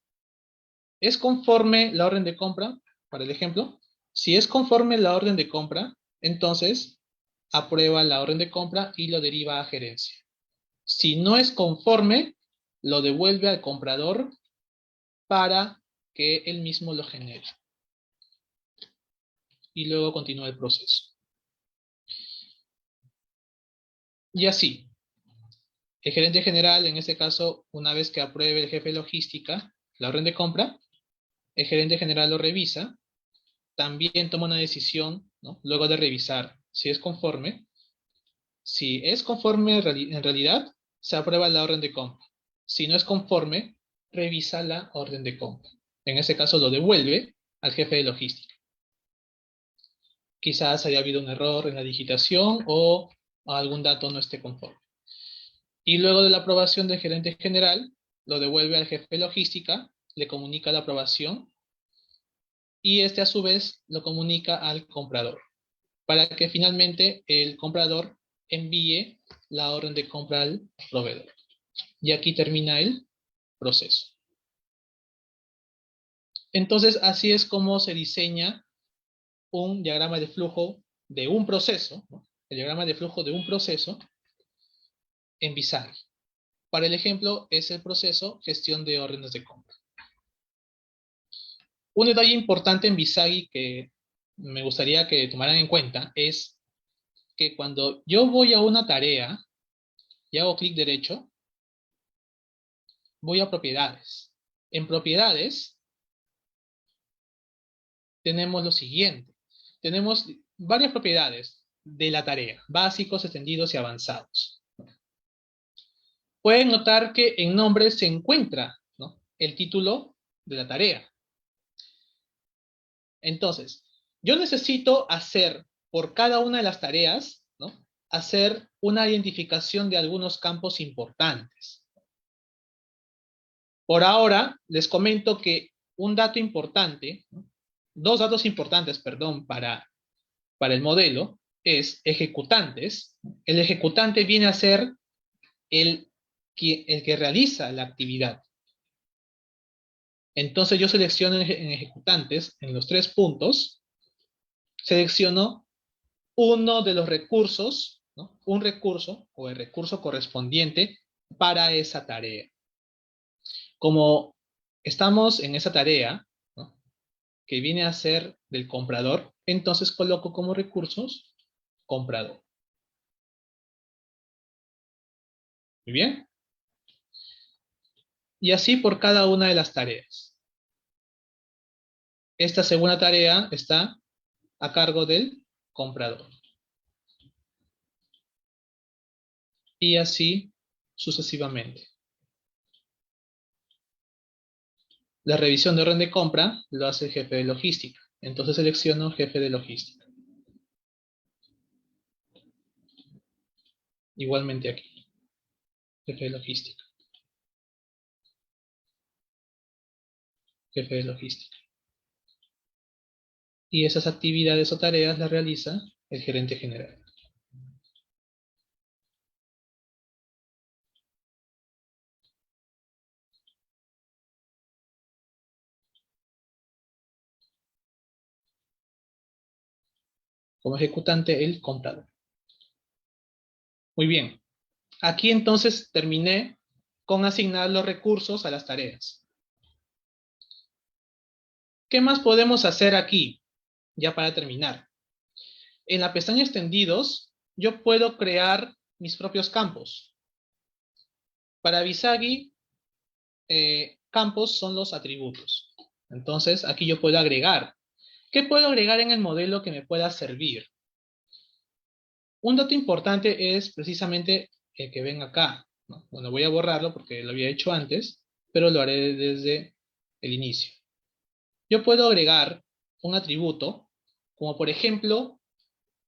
¿Es conforme la orden de compra? Para el ejemplo, si es conforme la orden de compra, entonces aprueba la orden de compra y lo deriva a gerencia. Si no es conforme, lo devuelve al comprador para que él mismo lo genere. Y luego continúa el proceso. Y así, el gerente general, en este caso, una vez que apruebe el jefe de logística la orden de compra, el gerente general lo revisa, también toma una decisión, ¿no? Luego de revisar si es conforme. Si es conforme en realidad, se aprueba la orden de compra. Si no es conforme, revisa la orden de compra. En ese caso lo devuelve al jefe de logística. Quizás haya habido un error en la digitación o algún dato no esté conforme. Y luego de la aprobación del gerente general, lo devuelve al jefe de logística, le comunica la aprobación y este a su vez lo comunica al comprador para que finalmente el comprador envíe la orden de compra al proveedor. Y aquí termina el proceso. Entonces, así es como se diseña un diagrama de flujo de un proceso, ¿no? El diagrama de flujo de un proceso en Visagi. Para el ejemplo, es el proceso gestión de órdenes de compra. Un detalle importante en Visagi que me gustaría que tomaran en cuenta es que cuando yo voy a una tarea y hago clic derecho, voy a propiedades. En propiedades tenemos lo siguiente. Tenemos varias propiedades de la tarea, básicos, extendidos y avanzados. Pueden notar que en nombre se encuentra, ¿no?, el título de la tarea. Entonces, yo necesito hacer por cada una de las tareas, ¿no?, hacer una identificación de algunos campos importantes. Por ahora, les comento que un dato importante, ¿no?, dos datos importantes, perdón, para el modelo es ejecutantes. El ejecutante viene a ser el que realiza la actividad. Entonces yo selecciono en ejecutantes, en los 3 puntos, selecciono uno de los recursos, ¿no?, un recurso o el recurso correspondiente para esa tarea. Como estamos en esa tarea, ¿no?, que viene a ser del comprador, entonces coloco como recursos comprador. Muy bien. Y así por cada una de las tareas. Esta segunda tarea está a cargo del comprador. Y así sucesivamente. La revisión de orden de compra lo hace el jefe de logística. Entonces selecciono jefe de logística. Igualmente aquí. Jefe de logística. Jefe de logística. Y esas actividades o tareas las realiza el gerente general. Como ejecutante, el comprador. Muy bien. Aquí entonces terminé con asignar los recursos a las tareas. ¿Qué más podemos hacer aquí? Ya para terminar. En la pestaña extendidos, yo puedo crear mis propios campos. Para Visagi, campos son los atributos. Entonces, aquí yo puedo agregar. ¿Qué puedo agregar en el modelo que me pueda servir? Un dato importante es precisamente el que ven acá, ¿no? Bueno, voy a borrarlo porque lo había hecho antes, pero lo haré desde el inicio. Yo puedo agregar un atributo, como por ejemplo,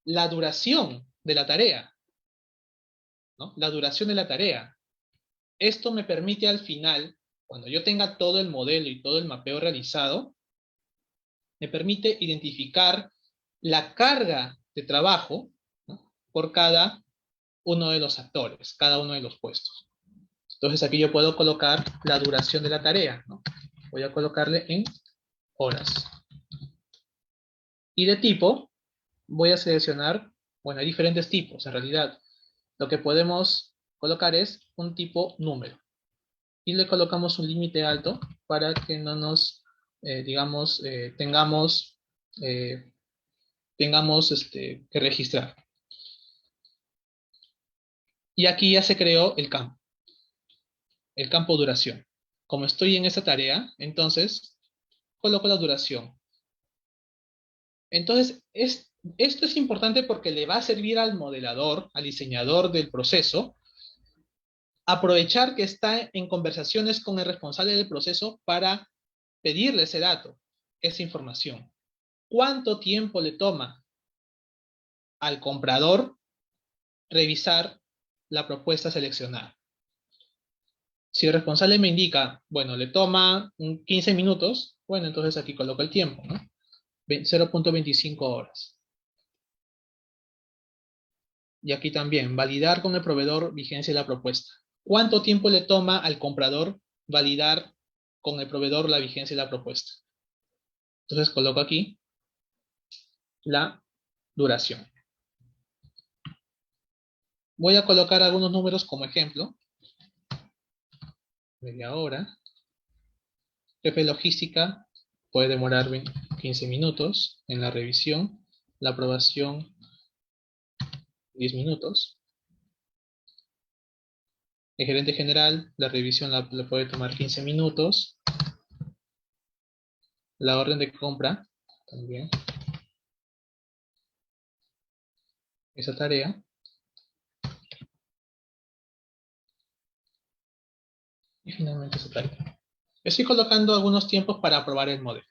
la duración de la tarea, ¿no? La duración de la tarea. Esto me permite al final, cuando yo tenga todo el modelo y todo el mapeo realizado, me permite identificar la carga de trabajo, ¿no? Por cada uno de los actores, cada uno de los puestos. Entonces aquí yo puedo colocar la duración de la tarea, ¿no? Voy a colocarle en horas. Y de tipo, voy a seleccionar, bueno, hay diferentes tipos en realidad. Lo que podemos colocar es un tipo número. Y le colocamos un límite alto para que no nos, digamos, tengamos que registrar. Y aquí ya se creó el campo duración. Como estoy en esa tarea, entonces coloco la duración. Entonces, esto es importante porque le va a servir al modelador, al diseñador del proceso, aprovechar que está en conversaciones con el responsable del proceso para pedirle ese dato, esa información. ¿Cuánto tiempo le toma al comprador revisar la propuesta seleccionada? Si el responsable me indica, bueno, le toma 15 minutos, bueno, entonces aquí coloco el tiempo, ¿no? 0.25 horas. Y aquí también, validar con el proveedor vigencia de la propuesta. ¿Cuánto tiempo le toma al comprador validar con el proveedor la vigencia de la propuesta? Entonces coloco aquí la duración. Voy a colocar algunos números como ejemplo. Media hora. Jefe de logística puede demorar 15 minutos en la revisión. La aprobación 10 minutos. El gerente general, la revisión la puede tomar 15 minutos. La orden de compra también. Esa tarea. Y finalmente esa tarea. Estoy colocando algunos tiempos para aprobar el modelo.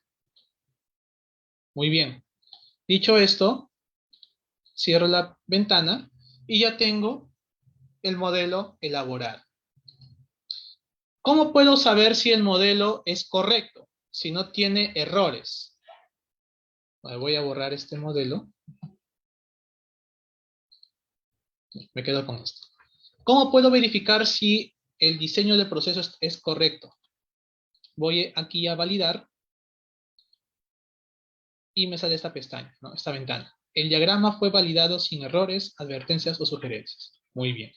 Muy bien. Dicho esto, cierro la ventana y ya tengo el modelo elaborado. ¿Cómo puedo saber si el modelo es correcto? Si no tiene errores. Voy a borrar este modelo. Me quedo con esto. ¿Cómo puedo verificar si el diseño del proceso es correcto? Voy aquí a validar y me sale esta pestaña, ¿no? Esta ventana. El diagrama fue validado sin errores, advertencias o sugerencias. Muy bien.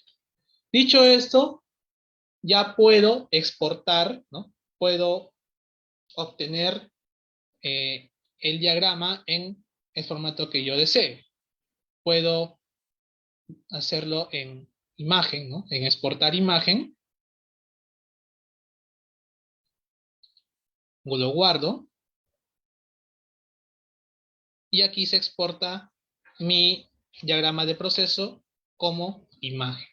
Dicho esto, ya puedo exportar, ¿no? Puedo obtener el diagrama en el formato que yo desee. Puedo hacerlo en imagen, ¿no? En exportar imagen. Lo guardo. Y aquí se exporta mi diagrama de proceso como imagen.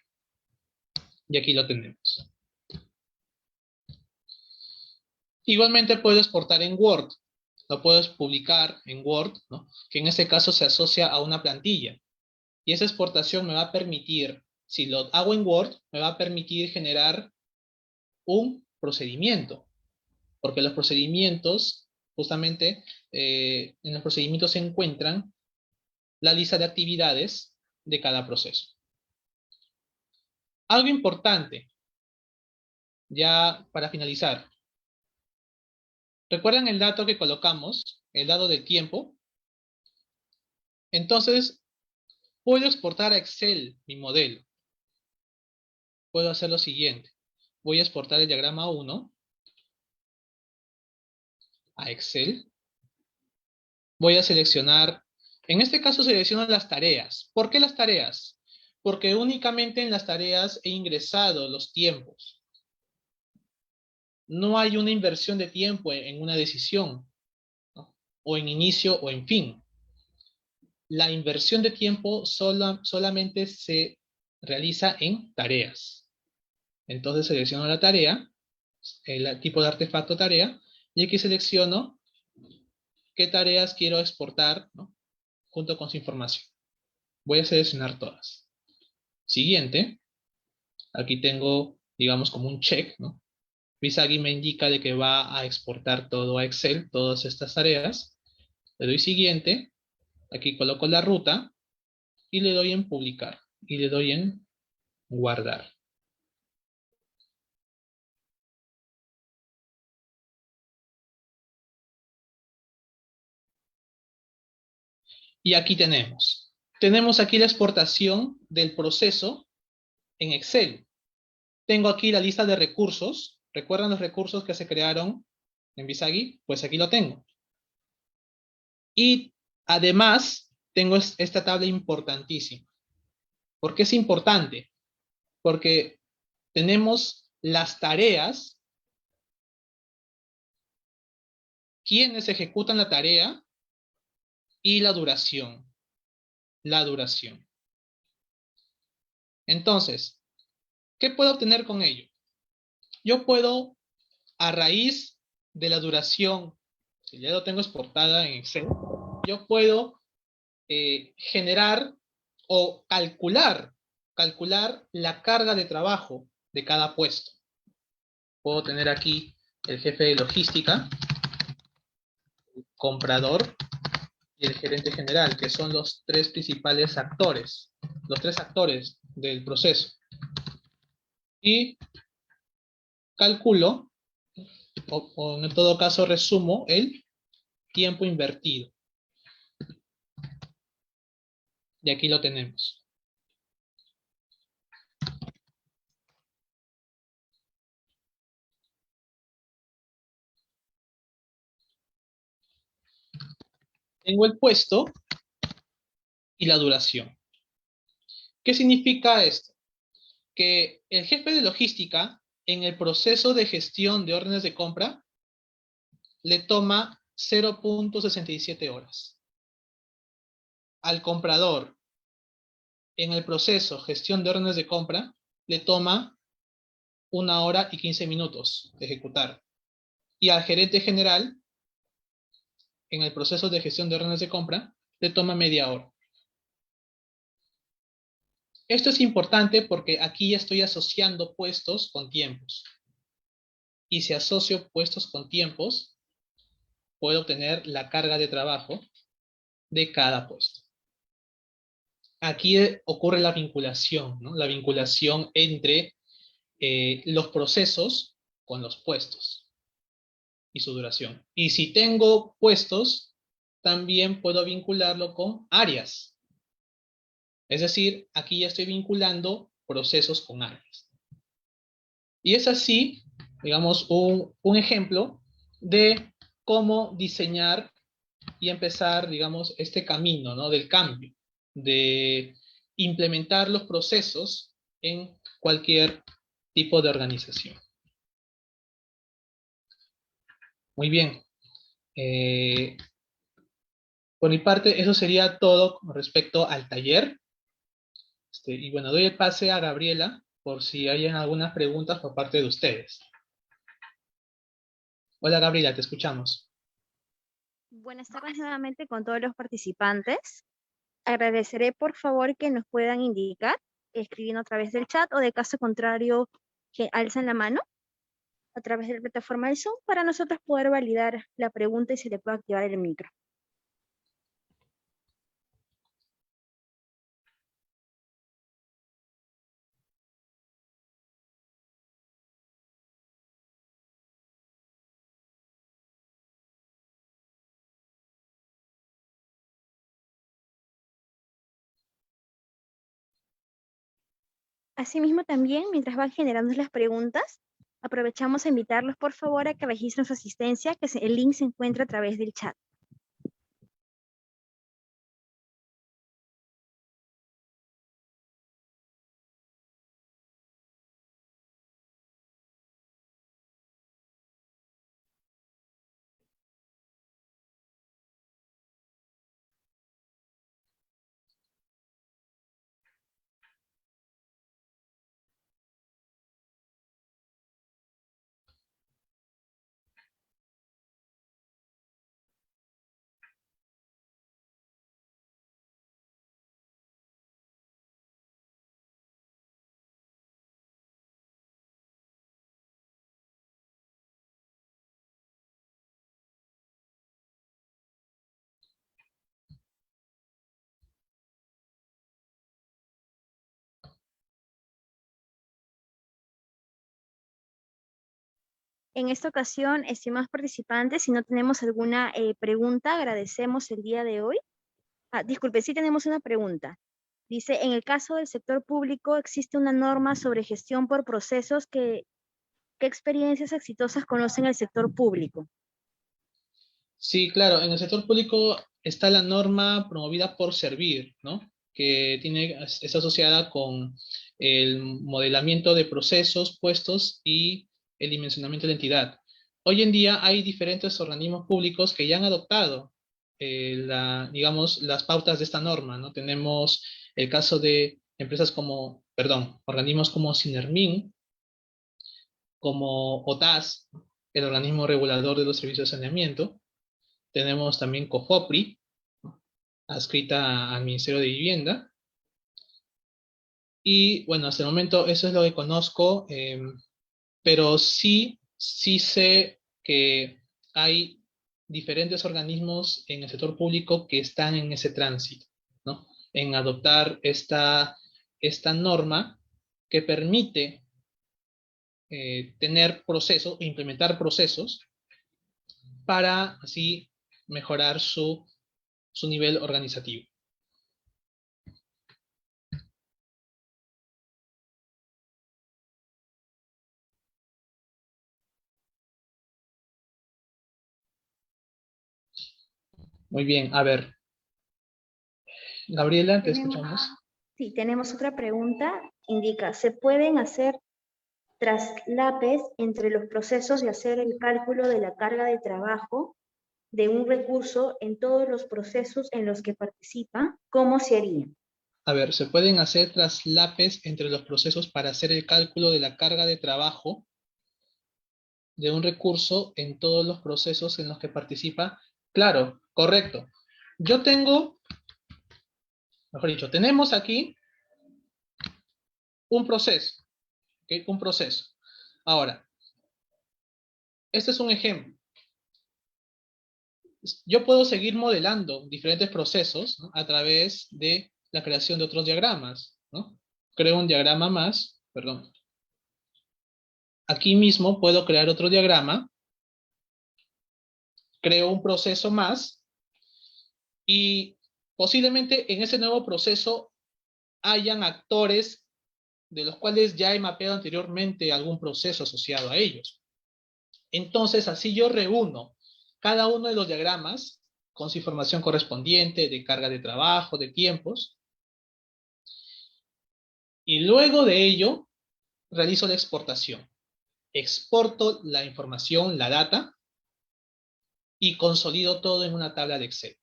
Y aquí lo tenemos. Igualmente puedo exportar en Word. Lo puedo publicar en Word, ¿no? Que en este caso se asocia a una plantilla. Y esa exportación me va a permitir, si lo hago en Word, me va a permitir generar un procedimiento. Porque los procedimientos, justamente, en los procedimientos se encuentran la lista de actividades de cada proceso. Algo importante, ya para finalizar. ¿Recuerdan el dato que colocamos? El dato del tiempo. Entonces, puedo exportar a Excel mi modelo. Puedo hacer lo siguiente. Voy a exportar el diagrama 1 a Excel. Voy a seleccionar, en este caso selecciono las tareas. ¿Por qué las tareas? Porque únicamente en las tareas he ingresado los tiempos. No hay una inversión de tiempo en una decisión, ¿no? O en inicio o en fin. La inversión de tiempo solamente se realiza en tareas. Entonces selecciono la tarea, el tipo de artefacto tarea, y aquí selecciono qué tareas quiero exportar, ¿no?, junto con su información. Voy a seleccionar todas. Siguiente, aquí tengo, digamos, como un check, ¿no? Visagi me indica de que va a exportar todo a Excel, todas estas tareas. Le doy siguiente, aquí coloco la ruta y le doy en publicar y le doy en guardar. Y aquí tenemos aquí la exportación del proceso en Excel. Tengo aquí la lista de recursos. ¿Recuerdan los recursos que se crearon en Visagi? Pues aquí lo tengo. Y además tengo esta tabla importantísima. ¿Por qué es importante? Porque tenemos las tareas, quienes ejecutan la tarea y la duración. La duración. Entonces, ¿qué puedo obtener con ello? Yo puedo, a raíz de la duración, que ya lo tengo exportada en Excel, yo puedo generar o calcular la carga de trabajo de cada puesto. Puedo tener aquí el jefe de logística, el comprador y el gerente general, que son los tres principales actores, los tres actores del proceso. Y calculo, o en todo caso resumo, el tiempo invertido. Y aquí lo tenemos. Tengo el puesto y la duración. ¿Qué significa esto? Que el jefe de logística, en el proceso de gestión de órdenes de compra, le toma 0.67 horas. Al comprador, en el proceso gestión de órdenes de compra, le toma 1 hora y 15 minutos de ejecutar. Y al gerente general, en el proceso de gestión de órdenes de compra, le toma media hora. Esto es importante porque aquí ya estoy asociando puestos con tiempos. Y si asocio puestos con tiempos, puedo obtener la carga de trabajo de cada puesto. Aquí ocurre la vinculación, ¿no? La vinculación entre los procesos con los puestos y su duración. Y si tengo puestos, también puedo vincularlo con áreas. Es decir, aquí ya estoy vinculando procesos con áreas. Y es así, digamos, un ejemplo de cómo diseñar y empezar, digamos, este camino, ¿no?, del cambio, de implementar los procesos en cualquier tipo de organización. Muy bien. Por mi parte, eso sería todo con respecto al taller. Y bueno, doy el pase a Gabriela por si hay algunas preguntas por parte de ustedes. Hola Gabriela, te escuchamos. Buenas tardes nuevamente con todos los participantes. Agradeceré por favor que nos puedan indicar, escribiendo a través del chat o de caso contrario que alcen la mano a través de la plataforma del Zoom para nosotros poder validar la pregunta y se le puede activar el micro. Asimismo también, mientras van generando las preguntas, aprovechamos a invitarlos por favor a que registren su asistencia, que el link se encuentra a través del chat. En esta ocasión, estimados participantes, si no tenemos alguna pregunta, agradecemos el día de hoy. Disculpe, sí tenemos una pregunta. Dice, en el caso del sector público, ¿existe una norma sobre gestión por procesos? ¿Qué experiencias exitosas conocen el sector público? Sí, claro, en el sector público está la norma promovida por Servir, ¿no? Que está asociada con el modelamiento de procesos, puestos y el dimensionamiento de la entidad. Hoy en día hay diferentes organismos públicos que ya han adoptado, digamos, las pautas de esta norma, ¿no? Tenemos el caso de organismos como Sinermin, como OTAS, el organismo regulador de los servicios de saneamiento. Tenemos también COFOPRI, adscrita al Ministerio de Vivienda. Y bueno, hasta el momento eso es lo que conozco, pero sí sé que hay diferentes organismos en el sector público que están en ese tránsito, ¿no? En adoptar esta norma que permite tener procesos, implementar procesos para así mejorar su nivel organizativo. Muy bien, a ver, Gabriela, te escuchamos. Sí, tenemos otra pregunta. Indica, ¿se pueden hacer traslapes entre los procesos de hacer el cálculo de la carga de trabajo de un recurso en todos los procesos en los que participa? ¿Cómo se haría? A ver, se pueden hacer traslapes entre los procesos para hacer el cálculo de la carga de trabajo de un recurso en todos los procesos en los que participa. Claro, correcto. Tenemos aquí un proceso, ¿ok? Un proceso. Ahora, este es un ejemplo. Yo puedo seguir modelando diferentes procesos, ¿no? A través de la creación de otros diagramas, ¿no? Creo un diagrama más, perdón. Aquí mismo puedo crear otro diagrama, creo un proceso más y posiblemente en ese nuevo proceso hayan actores de los cuales ya he mapeado anteriormente algún proceso asociado a ellos. Entonces, así yo reúno cada uno de los diagramas con su información correspondiente de carga de trabajo, de tiempos, y luego de ello realizo la exportación. Exporto la información, la data, y consolido todo en una tabla de Excel.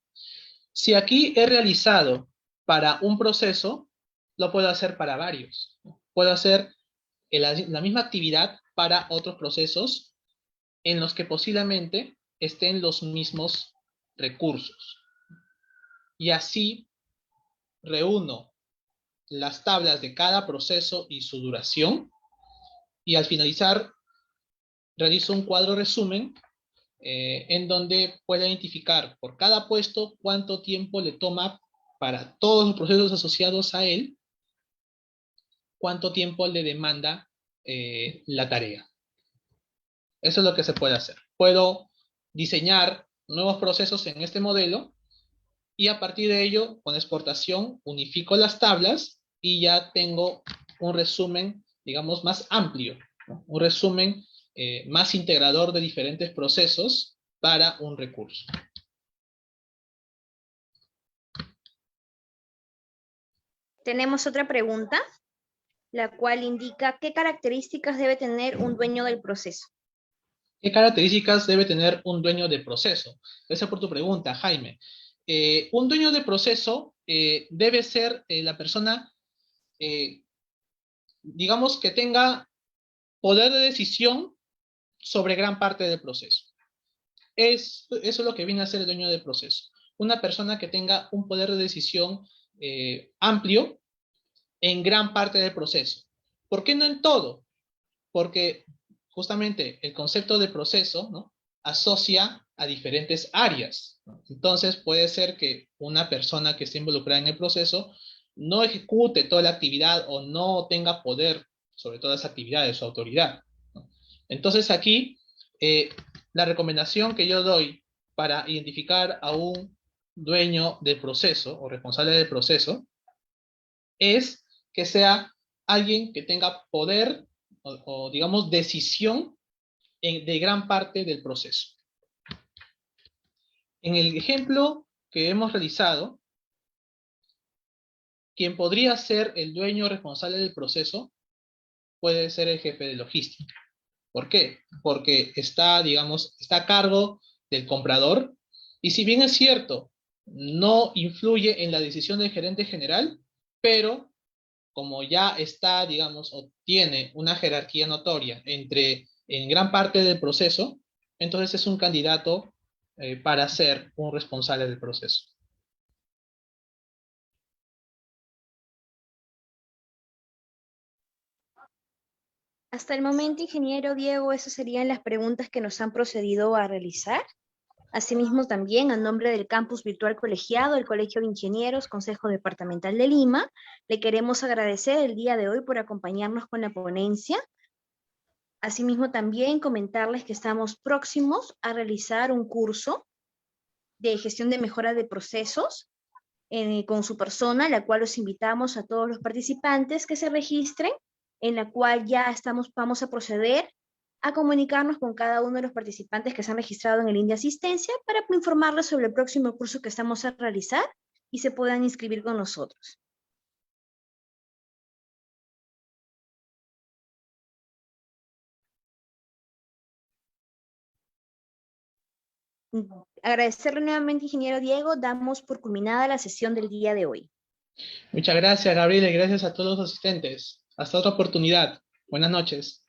Si aquí he realizado para un proceso, lo puedo hacer para varios. Puedo hacer la misma actividad para otros procesos en los que posiblemente estén los mismos recursos. Y así reúno las tablas de cada proceso y su duración, y al finalizar realizo un cuadro resumen en donde pueda identificar por cada puesto cuánto tiempo le toma para todos los procesos asociados a él, cuánto tiempo le demanda la tarea. Eso es lo que se puede hacer. Puedo diseñar nuevos procesos en este modelo y a partir de ello, con exportación, unifico las tablas y ya tengo un resumen, digamos, más amplio, ¿no? Un resumen más integrador de diferentes procesos para un recurso. Tenemos otra pregunta, la cual indica qué características debe tener un dueño del proceso. ¿Qué características debe tener un dueño de proceso? Gracias por tu pregunta, Jaime. Un dueño de proceso debe ser la persona, digamos, que tenga poder de decisión sobre gran parte del proceso. Eso es lo que viene a ser el dueño del proceso. Una persona que tenga un poder de decisión amplio en gran parte del proceso. ¿Por qué no en todo? Porque justamente el concepto de proceso, ¿no?, asocia a diferentes áreas, ¿no? Entonces puede ser que una persona que esté involucrada en el proceso no ejecute toda la actividad o no tenga poder sobre todas las actividades o autoridad, ¿no? Entonces aquí La recomendación que yo doy para identificar a un dueño del proceso o responsable del proceso es que sea alguien que tenga poder o digamos, decisión de gran parte del proceso. En el ejemplo que hemos realizado, quien podría ser el dueño responsable del proceso puede ser el jefe de logística. ¿Por qué? Porque está, digamos, está a cargo del comprador y si bien es cierto, no influye en la decisión del gerente general, pero como ya está, digamos, o tiene una jerarquía notoria en gran parte del proceso, entonces es un candidato para ser un responsable del proceso. Hasta el momento, ingeniero Diego, esas serían las preguntas que nos han procedido a realizar. Asimismo, también, a nombre del Campus Virtual Colegiado, el Colegio de Ingenieros, Consejo Departamental de Lima, le queremos agradecer el día de hoy por acompañarnos con la ponencia. Asimismo, también comentarles que estamos próximos a realizar un curso de gestión de mejora de procesos con su persona, la cual los invitamos a todos los participantes que se registren, en la cual ya vamos a proceder a comunicarnos con cada uno de los participantes que se han registrado en el link de asistencia para informarles sobre el próximo curso que estamos a realizar y se puedan inscribir con nosotros. Agradecerle nuevamente, ingeniero Diego, damos por culminada la sesión del día de hoy. Muchas gracias, Gabriela, y gracias a todos los asistentes. Hasta otra oportunidad. Buenas noches.